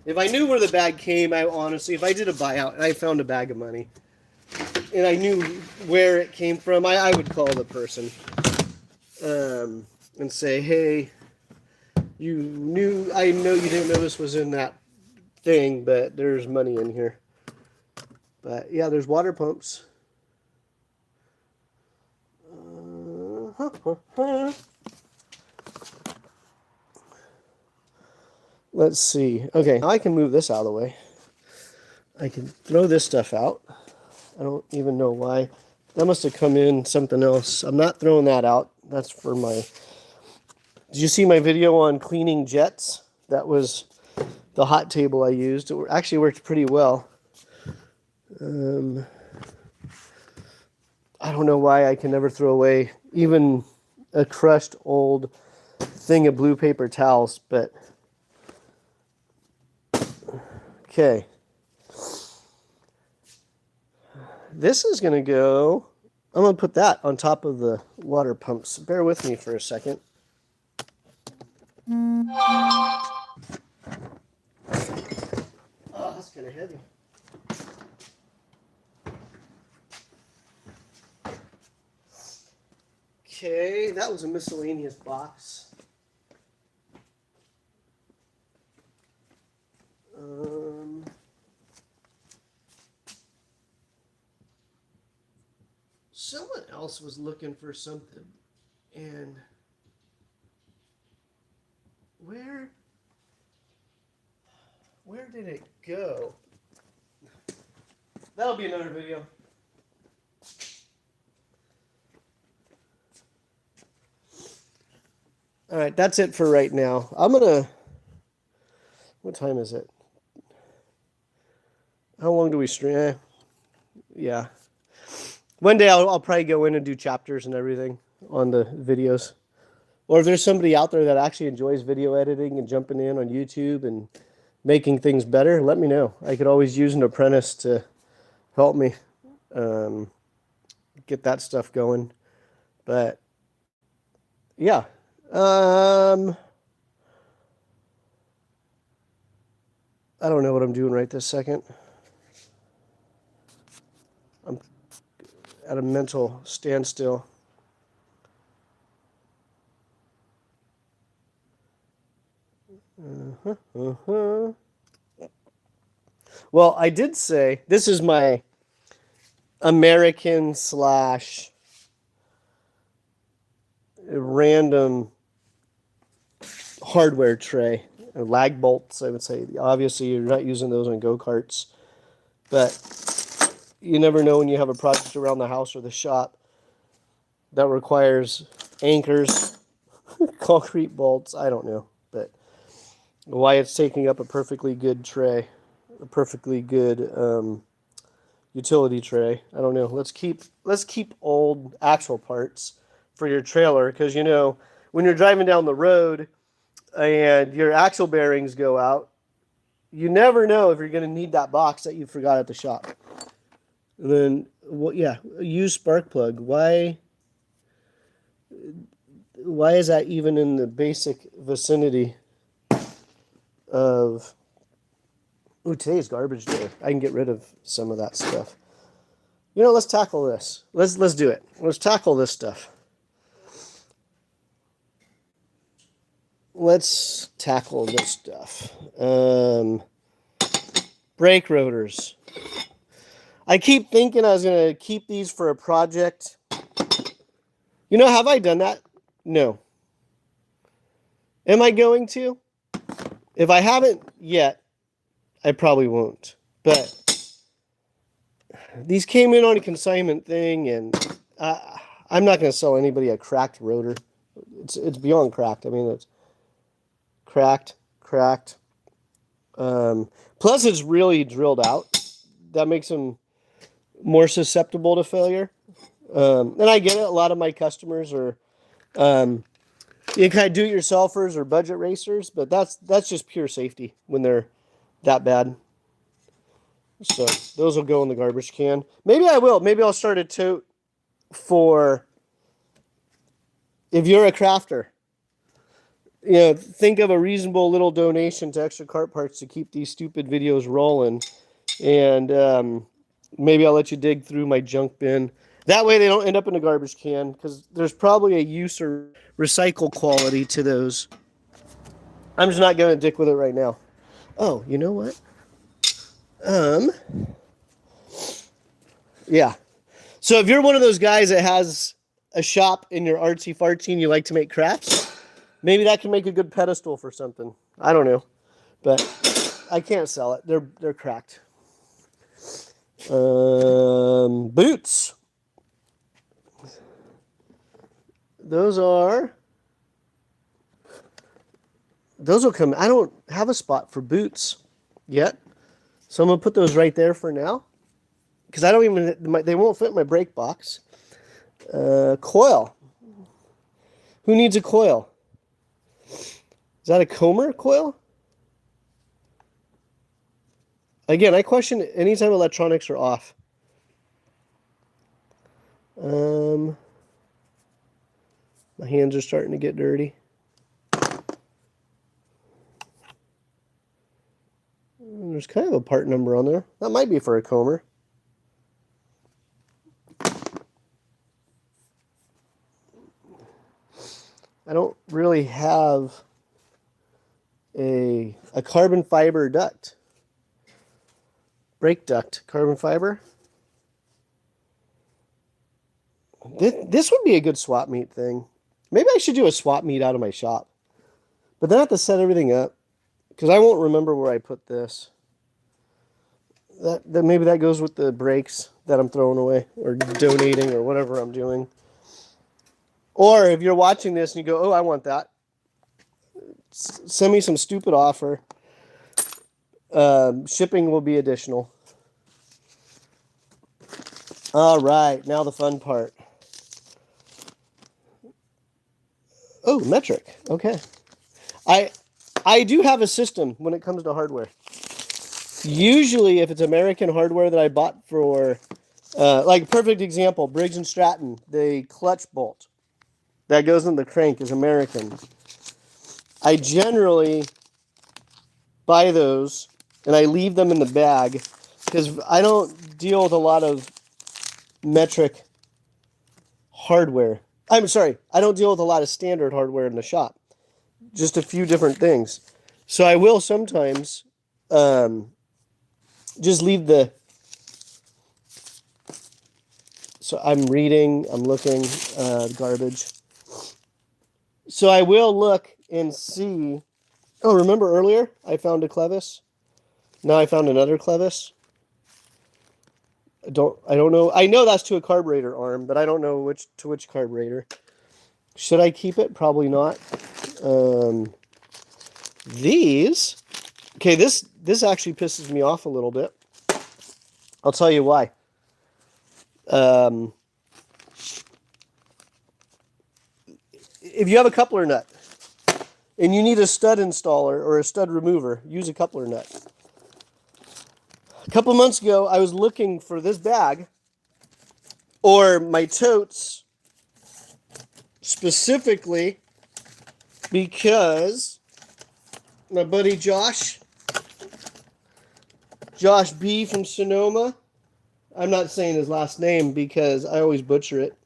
If I knew where the bag came, if I did a buyout and I found a bag of money and I knew where it came from, I would call the person and say, hey, I know you didn't know this was in that thing, but there's money in here. But yeah, there's water pumps. Let's see. Okay, now I can move this out of the way. I can throw this stuff out. I don't even know why. That must have come in something else. I'm not throwing that out. That's for my... Did you see my video on cleaning jets? That was the hot table I used. It actually worked pretty well. I don't know why I can never throw away even a crushed old thing of blue paper towels, but okay. This is I'm going to put that on top of the water pumps. Bear with me for a second. Oh, that's kind of heavy. Okay, that was a miscellaneous box. Someone else was looking for something, and where did it go? That'll be another video. All right, that's it for right now. I'm gonna. What time is it? How long do we stream? Yeah. One day I'll probably go in and do chapters and everything on the videos. Or if there's somebody out there that actually enjoys video editing and jumping in on YouTube and making things better, let me know. I could always use an apprentice to help me get that stuff going. But yeah. I don't know what I'm doing right this second. I'm at a mental standstill. Well, I did say this is my American slash random hardware tray. Lag bolts, I would say. Obviously, you're not using those on go-karts, but you never know when you have a project around the house or the shop that requires anchors, concrete bolts. I don't know, but why it's taking up a perfectly good tray, a perfectly good utility tray. I don't know. Let's keep old axle parts for your trailer, because you know when you're driving down the road and your axle bearings go out, you never know if you're going to need that box that you forgot at the shop. And then, well, yeah, use spark plug. Why is that even in the basic vicinity of... Ooh, today's garbage day. I can get rid of some of that stuff. You know, let's tackle this. Let's do it. Let's tackle this stuff. Let's tackle this stuff. Brake rotors. I keep thinking I was going to keep these for a project. You know, have I done that? No. Am I going to? If I haven't yet, I probably won't. But these came in on a consignment thing, and I'm not going to sell anybody a cracked rotor. It's beyond cracked. I mean, it's cracked. Plus, it's really drilled out. That makes them more susceptible to failure. And I get it. A lot of my customers are you kind of do-it-yourselfers or budget racers, but that's just pure safety when they're that bad. So those will go in the garbage can. Maybe I will. Maybe I'll start a tote for if you're a crafter. You know, think of a reasonable little donation to Extra Kart Parts to keep these stupid videos rolling. And maybe I'll let you dig through my junk bin. That way they don't end up in a garbage can, because there's probably a use or recycle quality to those. I'm just not going to dick with it right now. Oh, you know what? Yeah. So if you're one of those guys that has a shop in your artsy fartsy and you like to make crafts, maybe that can make a good pedestal for something. I don't know, but I can't sell it. They're cracked. Boots. Those will come. I don't have a spot for boots yet, so I'm gonna put those right there for now, because I don't even, they won't fit in my brake box. Coil. Who needs a coil? Is that a Comer coil? Again, I question anytime electronics are off. My hands are starting to get dirty. There's kind of a part number on there. That might be for a comber. I don't really have a carbon fiber duct. Brake duct, carbon fiber. This would be a good swap meet thing. Maybe I should do a swap meet out of my shop. But then I have to set everything up because I won't remember where I put this. That maybe that goes with the brakes that I'm throwing away or donating or whatever I'm doing. Or if you're watching this and you go, oh, I want that, send me some stupid offer. Shipping will be additional. All right, now the fun part. Oh, metric. Okay. I do have a system when it comes to hardware. Usually, if it's American hardware that I bought for, like perfect example, Briggs & Stratton, the clutch bolt that goes in the crank is American. I generally buy those and I leave them in the bag because I don't deal with a lot of metric hardware. I'm sorry, I don't deal with a lot of standard hardware in the shop. Just a few different things. So I will sometimes just leave the... So I'm reading, I'm looking, garbage. So I will look and see... Oh, remember earlier I found a clevis? Now I found another clevis. I don't know. I know that's to a carburetor arm, but I don't know which carburetor. Should I keep it? Probably not. These. Okay, this actually pisses me off a little bit. I'll tell you why. If you have a coupler nut and you need a stud installer or a stud remover, use a coupler nut. A couple months ago, I was looking for this bag or my totes specifically because my buddy Josh B from Sonoma, I'm not saying his last name because I always butcher it.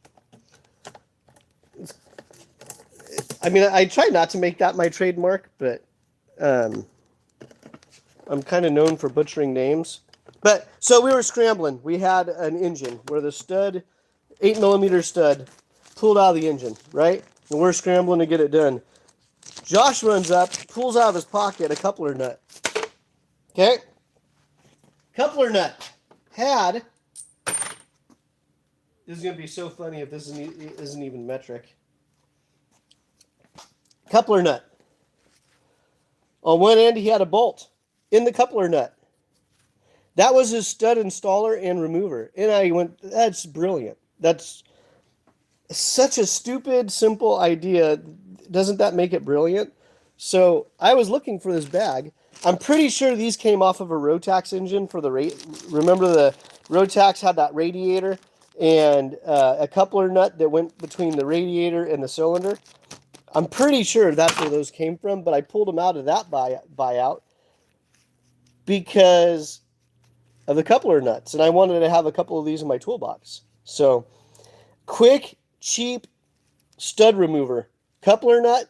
I mean, I try not to make that my trademark, but I'm kind of known for butchering names. But so we were scrambling. We had an engine where the stud, 8mm stud, pulled out of the engine, right? And we're scrambling to get it done. Josh runs up, pulls out of his pocket a coupler nut. Okay? Coupler nut had... This is going to be so funny if this isn't even metric. Coupler nut. On one end, he had a bolt in the coupler nut. That was his stud installer and remover. And I went, that's brilliant. That's such a stupid, simple idea. Doesn't that make it brilliant? So I was looking for this bag. I'm pretty sure these came off of a Rotax engine for the remember the Rotax had that radiator and a coupler nut that went between the radiator and the cylinder. I'm pretty sure that's where those came from, but I pulled them out of that buyout because of the coupler nuts, and I wanted to have a couple of these in my toolbox. So, quick, cheap stud remover. Coupler nut,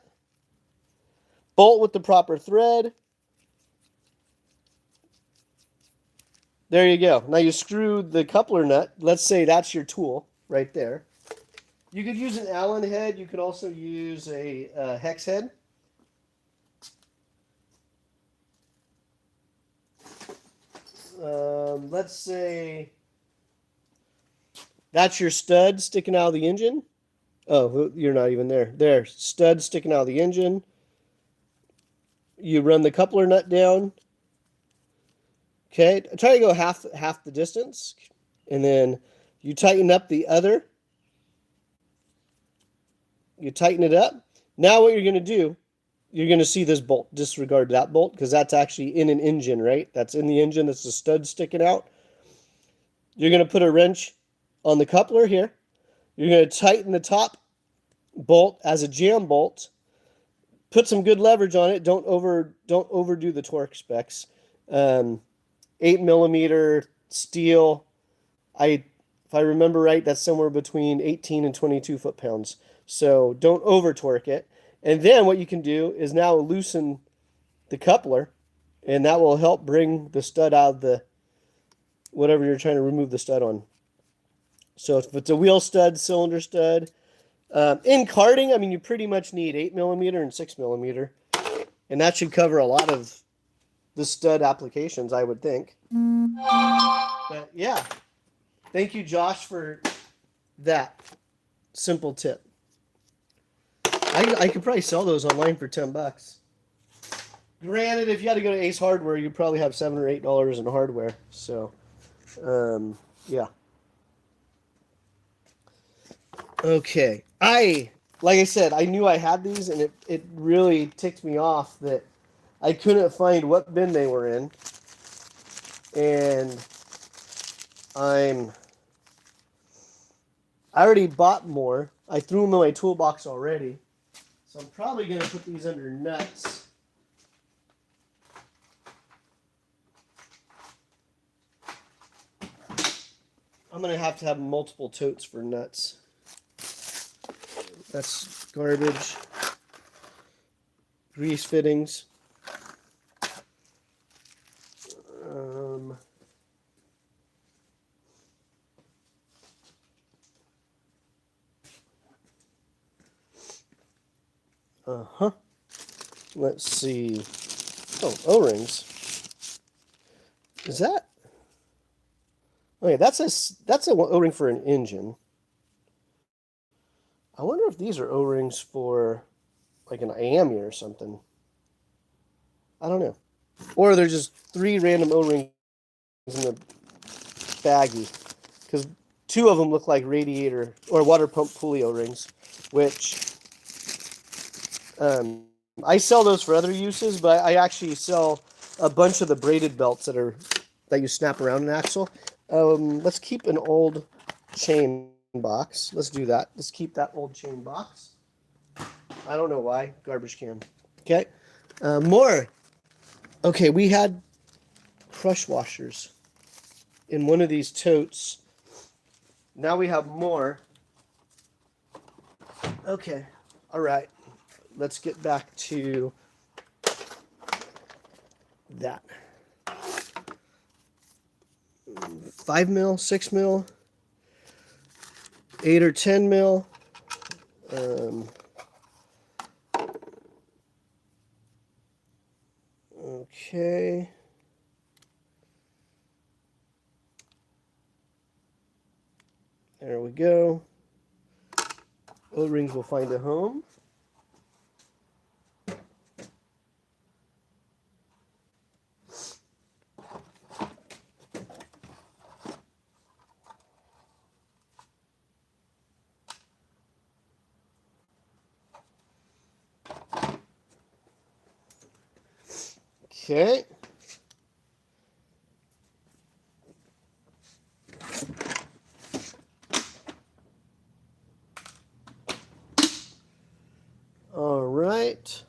bolt with the proper thread. There you go. Now you screw the coupler nut. Let's say that's your tool right there. You could use an Allen head. You could also use a hex head. Let's say that's your stud sticking out of the engine. Oh, you're not even there. There, stud sticking out of the engine. You run the coupler nut down. Okay, try to go half the distance, and then you tighten up the other. You tighten it up. Now what you're going to do, you're going to see this bolt. Disregard that bolt because that's actually in an engine, right? That's in the engine. That's the stud sticking out. You're going to put a wrench on the coupler here. You're going to tighten the top bolt as a jam bolt. Put some good leverage on it. Don't overdo the torque specs. 8 millimeter steel. If I remember right, that's somewhere between 18 and 22 foot-pounds. So don't over torque it. And then what you can do is now loosen the coupler, and that will help bring the stud out of the whatever you're trying to remove the stud on. So if it's a wheel stud, cylinder stud, in karting, I mean, you pretty much need 8 millimeter and 6 millimeter, and that should cover a lot of the stud applications, I would think. But yeah, thank you, Josh, for that simple tip. I could probably sell those online for $10. Granted, if you had to go to Ace Hardware, you'd probably have $7 or $8 in hardware. So, yeah. Okay. Like I said, I knew I had these, and it really ticked me off that I couldn't find what bin they were in. And I already bought more. I threw them in my toolbox already. So I'm probably going to put these under nuts. I'm going to have multiple totes for nuts. That's garbage. Grease fittings. Let's see. Oh, O-rings. Is that? Okay, that's a O-ring for an engine. I wonder if these are O-rings for like an IAMI or something. I don't know. Or they're just 3 random O-rings in the baggie. Because 2 of them look like radiator or water pump pulley O-rings, which I sell those for other uses, but I actually sell a bunch of the braided belts that you snap around an axle. Let's keep an old chain box. Let's do that. Let's keep that old chain box. I don't know why. Garbage can. Okay. More. Okay, we had crush washers in one of these totes. Now we have more. Okay. All right. Let's get back to that. 5 mil, 6 mil, 8 or 10 mil. Okay. There we go. O-rings will find a home. Okay. All right.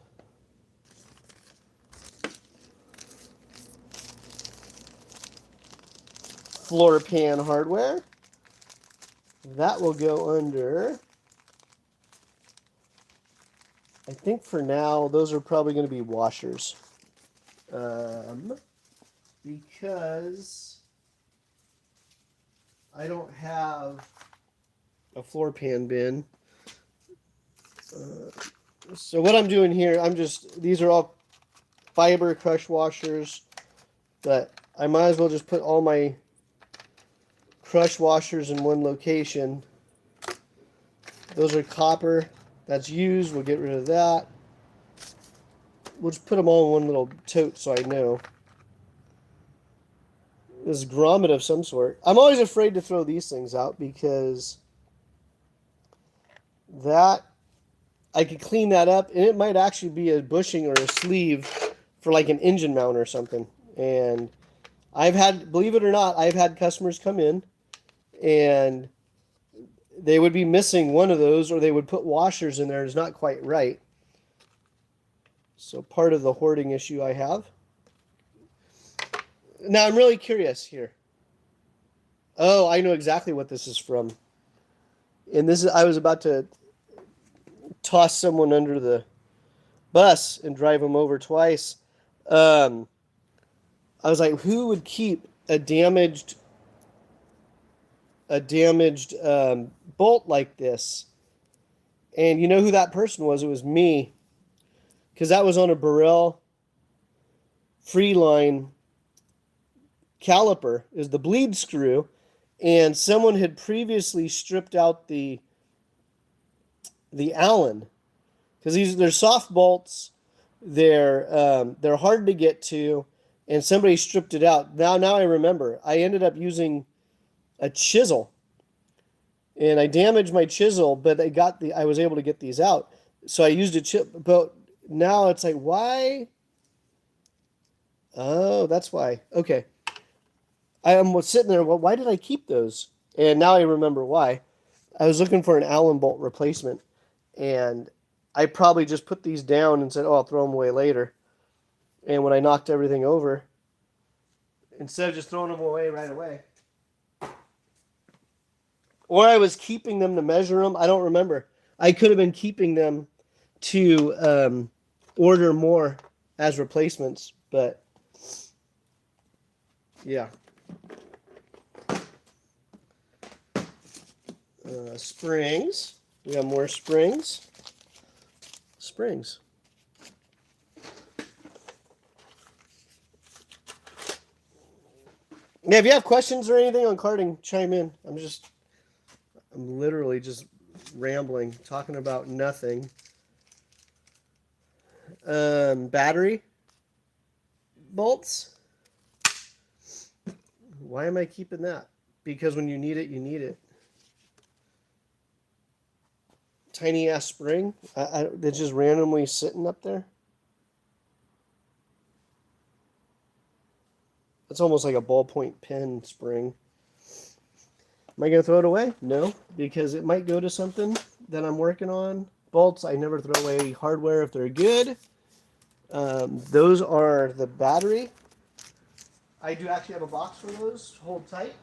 Floor pan hardware. That will go under. I think for now, those are probably going to be washers. Because I don't have a floor pan bin. So what I'm doing here, these are all fiber crush washers, but I might as well just put all my crush washers in one location. Those are copper. That's used. We'll get rid of that. We'll just put them all in one little tote so I know. This grommet of some sort. I'm always afraid to throw these things out because I could clean that up, and it might actually be a bushing or a sleeve for like an engine mount or something. And believe it or not, I've had customers come in and they would be missing one of those, or they would put washers in there. It's not quite right. So part of the hoarding issue I have. Now I'm really curious here. Oh, I know exactly what this is from. And this is I was about to toss someone under the bus and drive them over twice. Um, I was like, who would keep a damaged bolt like this? And you know who that person was? It was me, because that was on a Burrell Freeline caliper. Is the bleed screw, and someone had previously stripped out the Allen, because they're soft bolts. They're hard to get to, and somebody stripped it out. Now I remember. I ended up using a chisel, and I damaged my chisel, but I was able to get these out. So I used a chip, but now it's like, why? Oh, that's why. Okay. I was sitting there, well, why did I keep those? And now I remember why. I was looking for an Allen bolt replacement, and I probably just put these down and said, oh, I'll throw them away later. And when I knocked everything over, instead of just throwing them away right away, or I was keeping them to measure them, I don't remember. I could have been keeping them to order more as replacements, but yeah. Springs. We have more springs. Springs. Yeah, if you have questions or anything on karting, chime in. I'm literally just rambling, talking about nothing. Battery bolts. Why am I keeping that? Because when you need it, you need it. Tiny ass spring. They're just randomly sitting up there. It's almost like a ballpoint pen spring. Am I going to throw it away? No, because it might go to something that I'm working on. Bolts, I never throw away hardware if they're good. Those are the battery. I do actually have a box for those. Hold tight.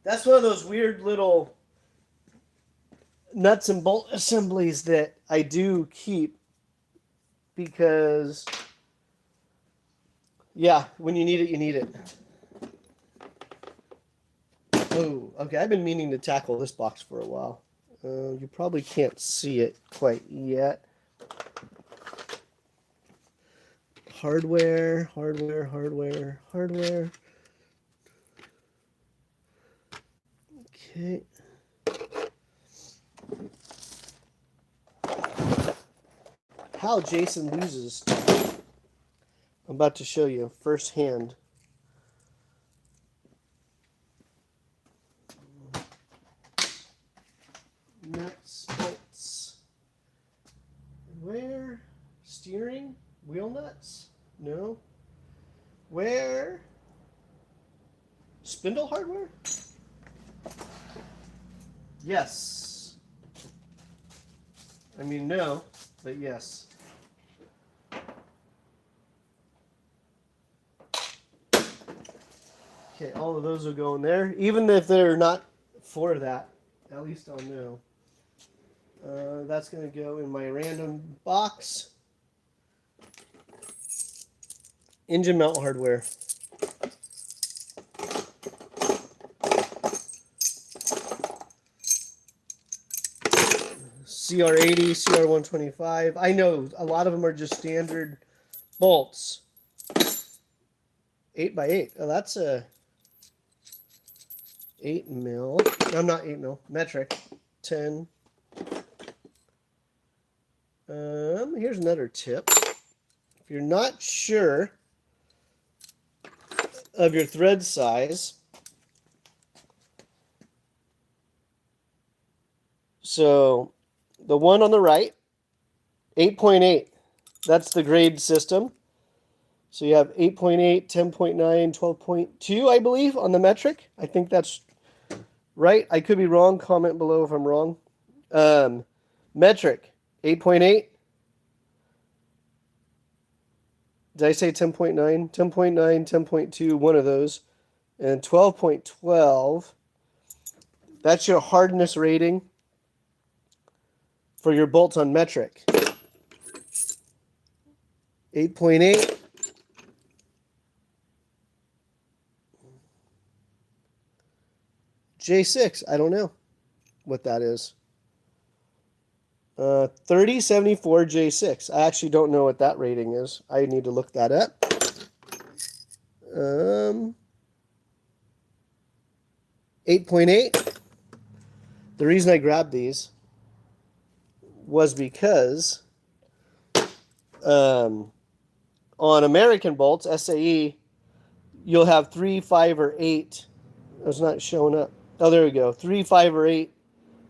That's one of those weird little nuts and bolt assemblies that I do keep because, yeah, when you need it, you need it. Oh, okay. I've been meaning to tackle this box for a while. You probably can't see it quite yet. Hardware, hardware, hardware, hardware. Okay. How Jason loses. I'm about to show you firsthand. Nuts, bolts. Where? Steering? Wheel nuts? No. Where? Spindle hardware? Yes. I mean, no, but yes. Okay, all of those will go in there. Even if they're not for that, at least I'll know. That's going to go in my random box. Engine mount hardware. CR80, CR125. I know a lot of them are just standard bolts. 8x8. Oh, that's a 8 mil. No, not 8 mil. Metric. 10. Here's another tip. If you're not sure of your thread size, so the one on the right, 8.8. That's the grade system. So you have 8.8, 10.9, 12.2, I believe, on the metric. I think that's right? I could be wrong. Comment below if I'm wrong. Metric, 8.8. Did I say 10.9? 10.9, 10.2, one of those. And 12.12. That's your hardness rating for your bolts on metric. 8.8. J6, I don't know what that is. 3074 J6. I actually don't know what that rating is. I need to look that up. 8.8. The reason I grabbed these was because on American bolts, SAE, you'll have 3, 5, or 8. It's not showing up. Oh, there we go. 3, 5, or 8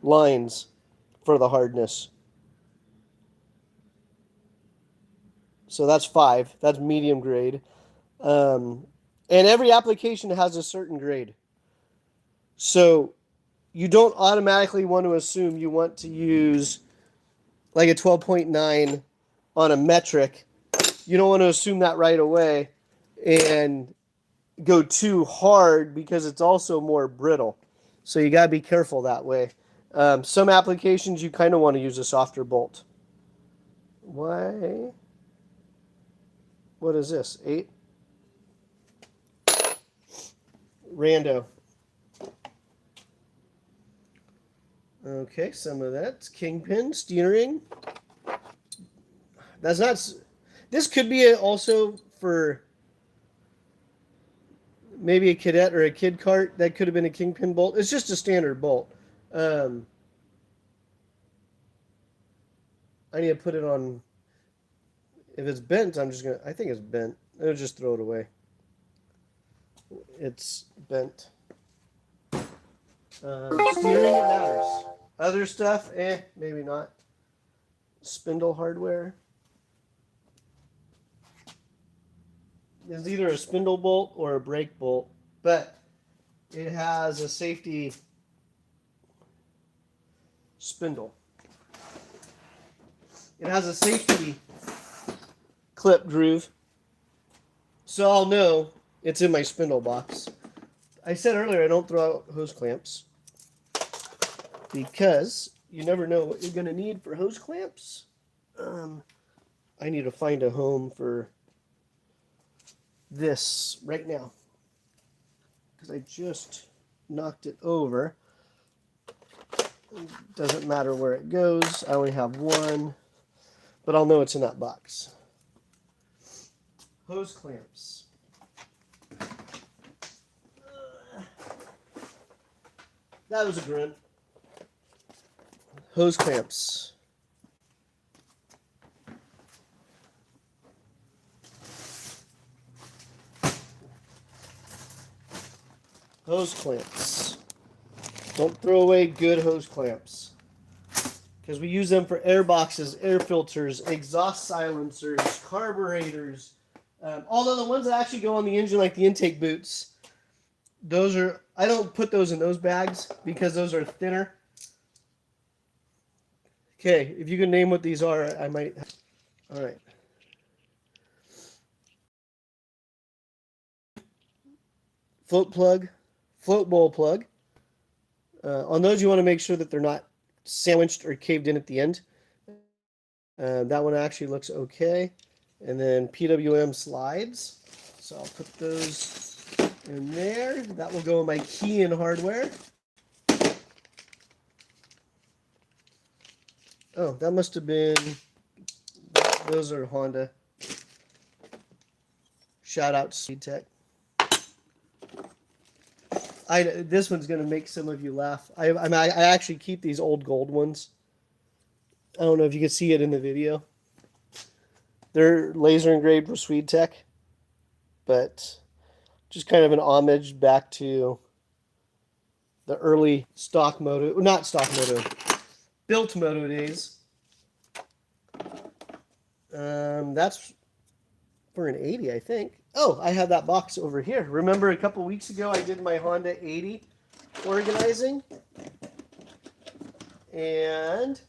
lines for the hardness. So that's 5. That's medium grade. And every application has a certain grade. So you don't automatically want to assume you want to use like a 12.9 on a metric. You don't want to assume that right away and go too hard because it's also more brittle. So you got to be careful that way. Some applications you kind of want to use a softer bolt. Why? What is this? 8? Rando. Okay, some of that. Kingpin, steering. That's not... This could be also for maybe a cadet or a kid kart. That could have been a kingpin bolt. It's just a standard bolt. I need to put it on... If it's bent, I'm just going to... I think it's bent. I'll just throw it away. It's bent. Steering, it matters. Other stuff, maybe not. Spindle hardware. It's either a spindle bolt or a brake bolt, but it has a safety spindle. It has a safety clip groove, so I'll know it's in my spindle box. I said earlier I don't throw out hose clamps because you never know what you're going to need for hose clamps. I need to find a home for this right now because I just knocked it over. It doesn't matter where it goes. I only have one, but I'll know it's in that box. Hose clamps. That was a grunt. Hose clamps. Hose clamps. Don't throw away good hose clamps, because we use them for air boxes, air filters, exhaust silencers, carburetors, all of the ones that actually go on the engine, like the intake boots. Those are, I don't put those in those bags because those are thinner. Okay, if you can name what these are, I might. All right. Float plug, float bowl plug. On those, you want to make sure that they're not sandwiched or caved in at the end. That one actually looks okay. And then PWM slides. So I'll put those in there. That will go in my key and hardware. Oh, that must have been... Those are Honda. Shout out to SpeedTech. This one's going to make some of you laugh. I actually keep these old gold ones. I don't know if you can see it in the video. They're laser engraved with SpeedTech, but just kind of an homage back to the early stock moto, not stock moto, built moto days. That's for an 80, I think. Oh, I have that box over here. Remember a couple weeks ago I did my Honda 80 organizing. And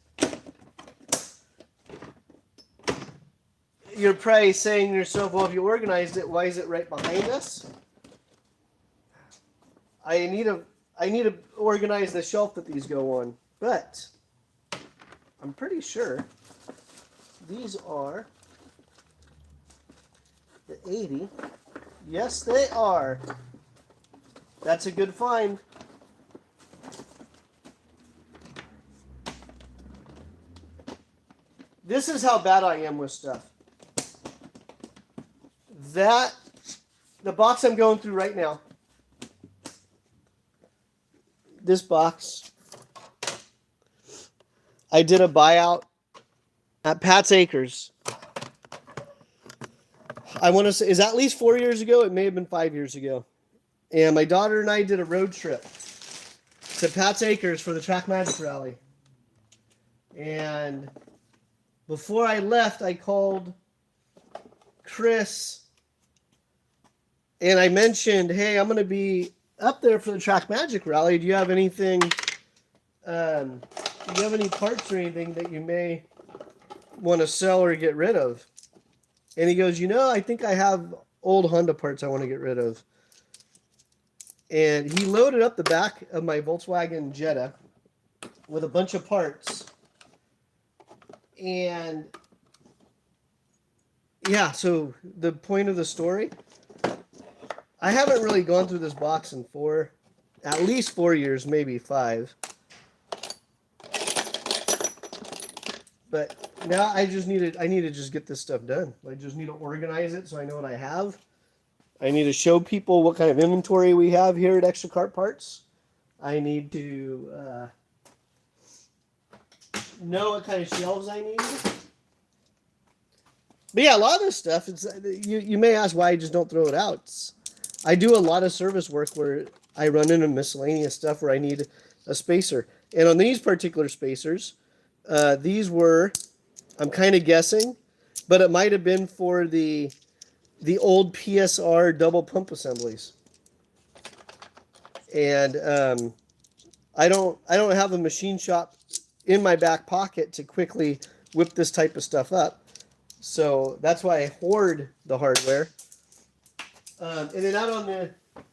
you're probably saying to yourself, well, if you organized it, why is it right behind us? I need to organize the shelf that these go on, but I'm pretty sure these are the 80. Yes, they are. That's a good find. This is how bad I am with stuff. The box I'm going through right now, this box, I did a buyout at Pat's Acres. I want to say, is that at least 4 years ago? It may have been 5 years ago. And my daughter and I did a road trip to Pat's Acres for the Track Magic Rally. And before I left, I called Chris and I mentioned, hey, I'm going to be up there for the Track Magic Rally. Do you have anything, do you have any parts or anything that you may want to sell or get rid of? And he goes, I think I have old Honda parts I want to get rid of. And he loaded up the back of my Volkswagen Jetta with a bunch of parts. And yeah, so the point of the story, I haven't really gone through this box in at least 4 years, maybe 5. But now I need to just get this stuff done. I just need to organize it so I know what I have. I need to show people what kind of inventory we have here at Extra Kart Parts. I need to know what kind of shelves I need. But yeah, a lot of this stuff, you may ask why I just don't throw it out. I do a lot of service work where I run into miscellaneous stuff where I need a spacer. And on these particular spacers, these were, I'm kind of guessing, but it might have been for the old PSR double pump assemblies. And I don't have a machine shop in my back pocket to quickly whip this type of stuff up. So that's why I hoard the hardware. And then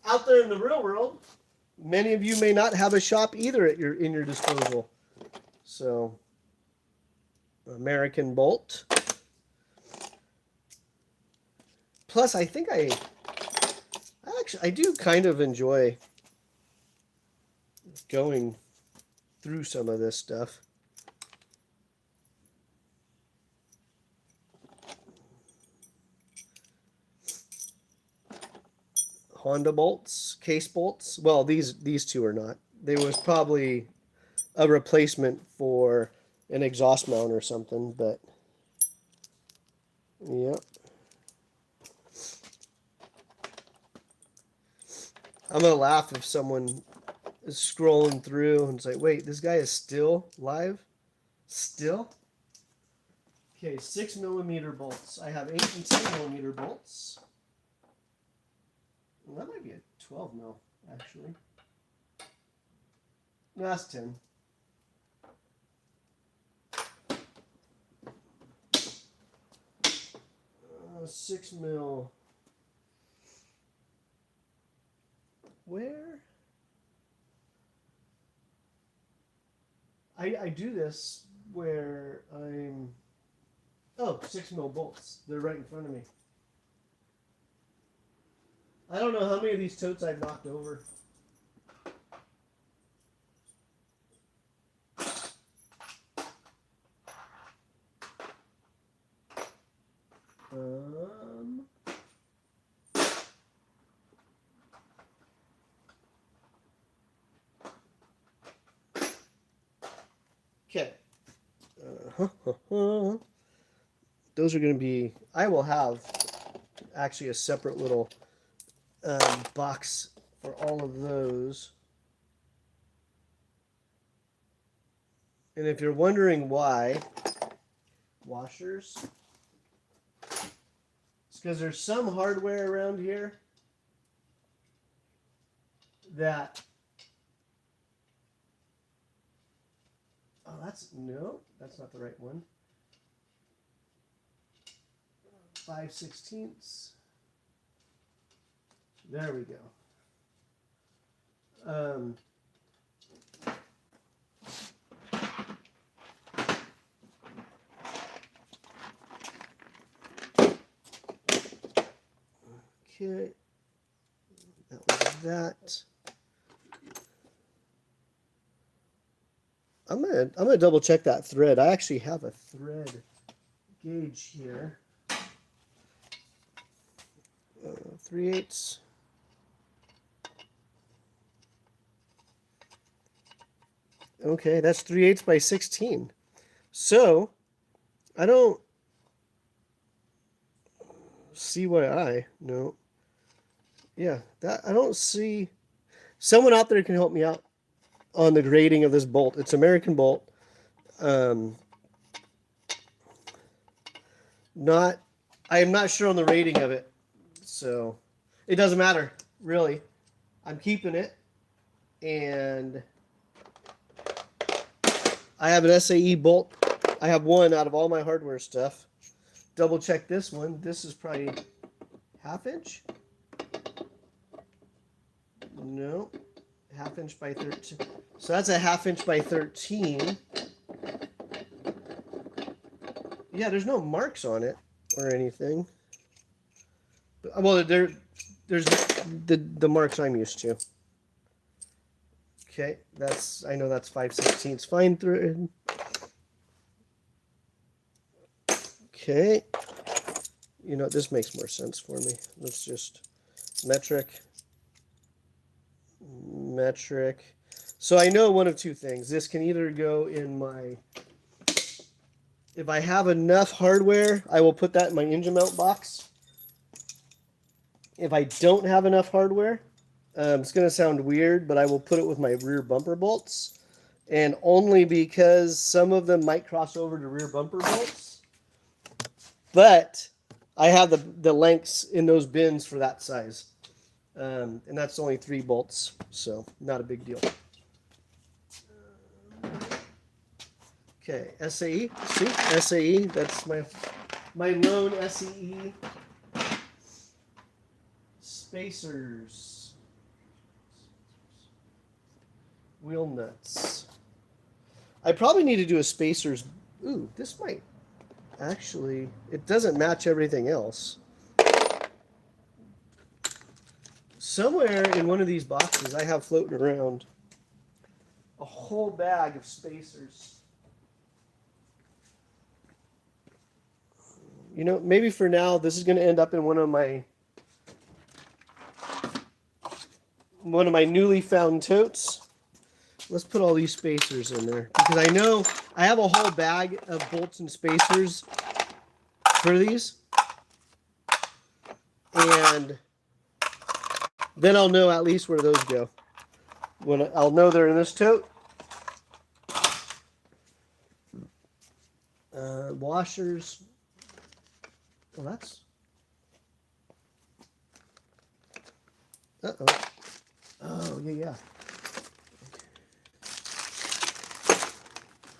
out there in the real world, many of you may not have a shop either in your disposal. So American Bolt. Plus, I think I do kind of enjoy going through some of this stuff. Honda bolts, case bolts. Well, these two are not. There was probably a replacement for an exhaust mount or something, but yep. I'm gonna laugh if someone is scrolling through and say, "Wait, this guy is still live? Still?" Okay, 6mm bolts. I have 8 and 10mm bolts. Well, that might be a 12 mil, actually. No, that's 10. 6 mil. Where? I do this where I'm... Oh, 6 mil bolts. They're right in front of me. I don't know how many of these totes I've knocked over. Okay. Those are going to be... I will have actually a separate little box for all of those. And if you're wondering why, washers, it's because there's some hardware around here that no, that's not the right one. 5/16. There we go. Okay, that was that. I'm gonna double check that thread. I actually have a thread gauge here. 3/8. Okay, that's 3/8 by 16. So I don't see why no. Yeah, that I don't see. Someone out there can help me out on the grading of this bolt. It's American bolt. Not, I am not sure on the rating of it, so it doesn't matter really. I'm keeping it, and I have an SAE bolt. I have one out of all my hardware stuff. Double check this one. This is probably 1/2 inch. No, 1/2 inch by 13. So that's a 1/2 inch by 13. Yeah, there's no marks on it or anything. Well, there's the marks I'm used to. Okay, I know that's 5/16 fine thread. Okay, you know, this makes more sense for me. Let's just metric. So I know one of two things. This can either go in my, if I have enough hardware, I will put that in my engine mount box. If I don't have enough hardware, it's going to sound weird, but I will put it with my rear bumper bolts. And only because some of them might cross over to rear bumper bolts. But I have the lengths in those bins for that size. And that's only 3 bolts, so not a big deal. Okay, SAE. See, SAE. That's my lone SAE spacers. Wheel nuts. I probably need to do a spacers. Ooh, this might actually. It doesn't match everything else. Somewhere in one of these boxes, I have floating around a whole bag of spacers. You know, maybe for now, this is going to end up in one of my newly found totes. Let's put all these spacers in there, because I know I have a whole bag of bolts and spacers for these. And then I'll know at least where those go. When I'll know they're in this tote. Washers. Well, that's. Uh-oh. Oh, yeah.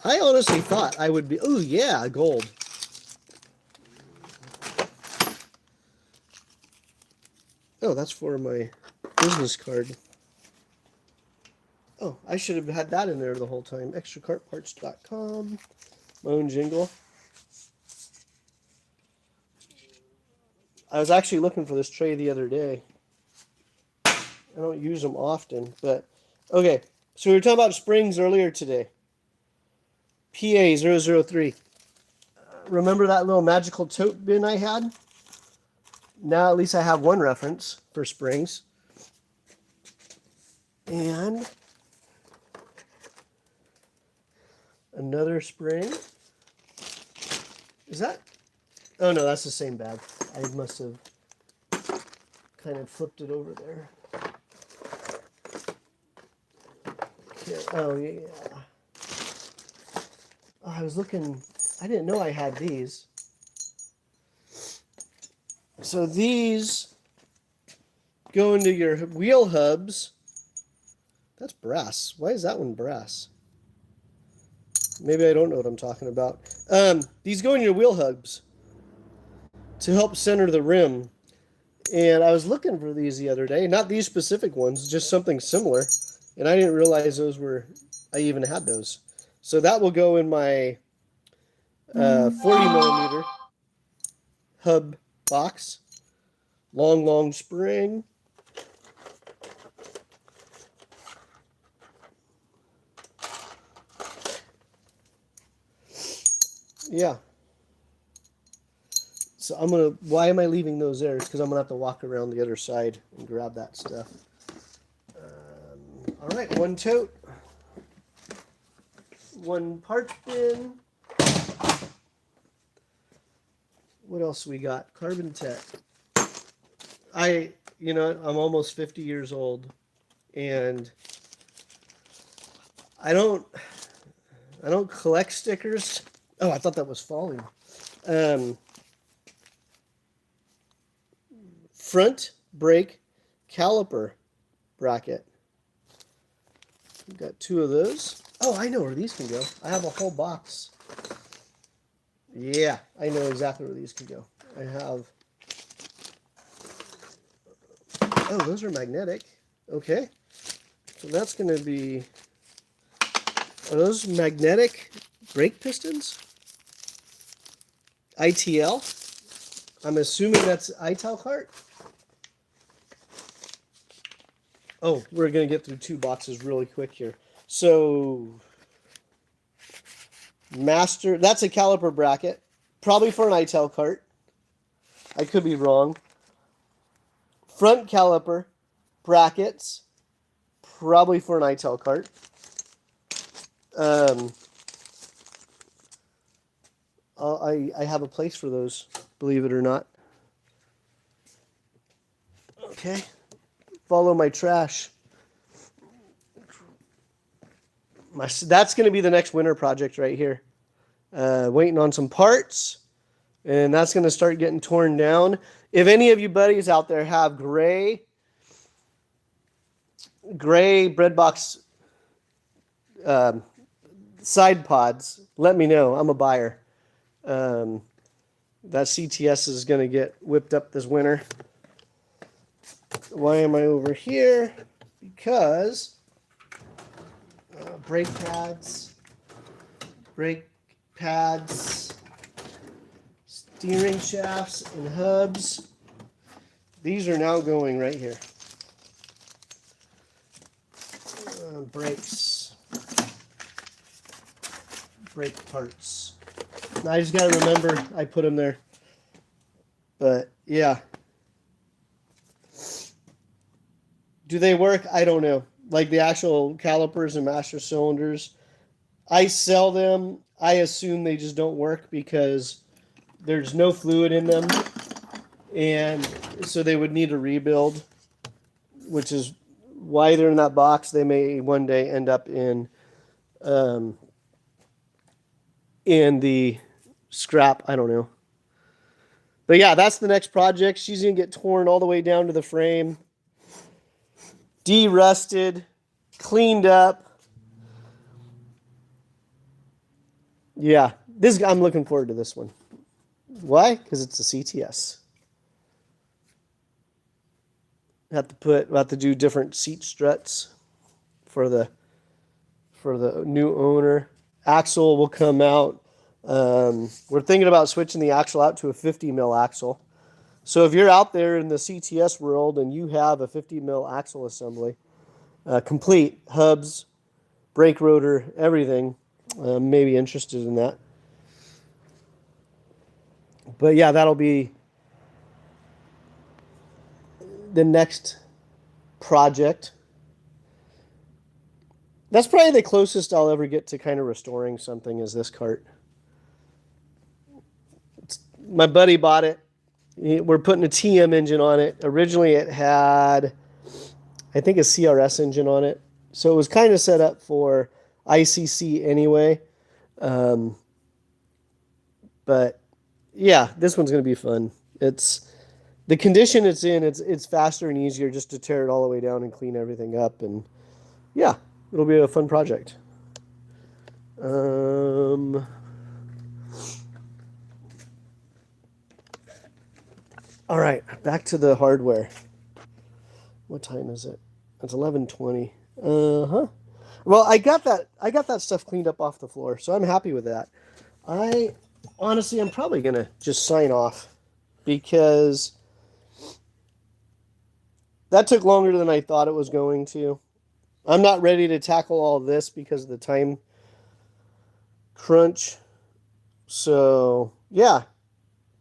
I honestly thought I would be. Oh, yeah, gold. Oh, that's for my business card. Oh, I should have had that in there the whole time. ExtraKartParts.com. My own jingle. I was actually looking for this tray the other day. I don't use them often, but okay. So we were talking about springs earlier today. PA003. Remember that little magical tote bin I had? Now at least I have one reference for springs. And another spring. Is that? Oh no, that's the same bag. I must have kind of flipped it over there. Okay. Oh yeah. Oh, I was looking. I didn't know I had these. So these go into your wheel hubs. That's brass. Why is that one brass? Maybe I don't know what I'm talking about. These go in your wheel hubs to help center the rim. And I was looking for these the other day. Not these specific ones, just something similar. And I didn't realize I even had those. So that will go in my 40 millimeter hub box. Long spring. Yeah. So why am I leaving those there? It's because I'm going to have to walk around the other side and grab that stuff. All right, one tote. One part bin. What else we got? Carbon Tech. I'm almost 50 years old, and I don't collect stickers. Oh, I thought that was falling. Front brake caliper bracket. We've got 2 of those. Oh, I know where these can go. I have a whole box. Yeah, I know exactly where these can go. I have... Oh, those are magnetic. Okay. So that's going to be... Are those magnetic brake pistons? ITL? I'm assuming that's Extra Kart. Oh, we're going to get through 2 boxes really quick here. So, that's a caliper bracket. Probably for an Extra Kart. I could be wrong. Front caliper brackets. Probably for an Extra Kart. I have a place for those, believe it or not. Okay. Follow my trash. That's going to be the next winter project right here. Waiting on some parts, and that's going to start getting torn down. If any of you buddies out there have gray breadbox side pods, let me know. I'm a buyer. That CTS is going to get whipped up this winter. Why am I over here? Because brake pads, steering shafts, and hubs. These are now going right here. Brakes, brake parts. Now I just got to remember I put them there. But yeah. Do they work? I don't know. Like the actual calipers and master cylinders, I sell them. I assume they just don't work because there's no fluid in them, and so they would need a rebuild, which is why they're in that box. They may one day end up in the scrap. I don't know. But yeah, that's the next project. She's going to get torn all the way down to the frame. De-rusted, cleaned up. Yeah, I'm looking forward to this one. Why? Because it's a CTS. We'll have to do different seat struts for the new owner. Axle will come out. We're thinking about switching the axle out to a 50 mil axle. So if you're out there in the CTS world and you have a 50 mil axle assembly, complete hubs, brake rotor, everything, maybe interested in that. But yeah, that'll be the next project. That's probably the closest I'll ever get to kind of restoring something is this cart. My buddy bought it. We're putting a TM engine on it. Originally it had, I think, a CRS engine on it. So it was kind of set up for ICC anyway. But yeah, this one's going to be fun. It's the condition it's in. It's faster and easier just to tear it all the way down and clean everything up. And yeah, it'll be a fun project. All right, back to the hardware. What time is it? It's 11:20. Uh-huh. Well, I got that stuff cleaned up off the floor, so I'm happy with that. I honestly, I'm probably gonna just sign off because that took longer than I thought it was going to. I'm not ready to tackle all this because of the time crunch. So, yeah.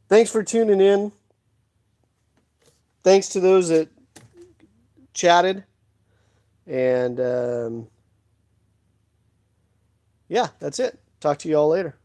Thanks for tuning in. Thanks to those that chatted. And yeah, that's it. Talk to you all later.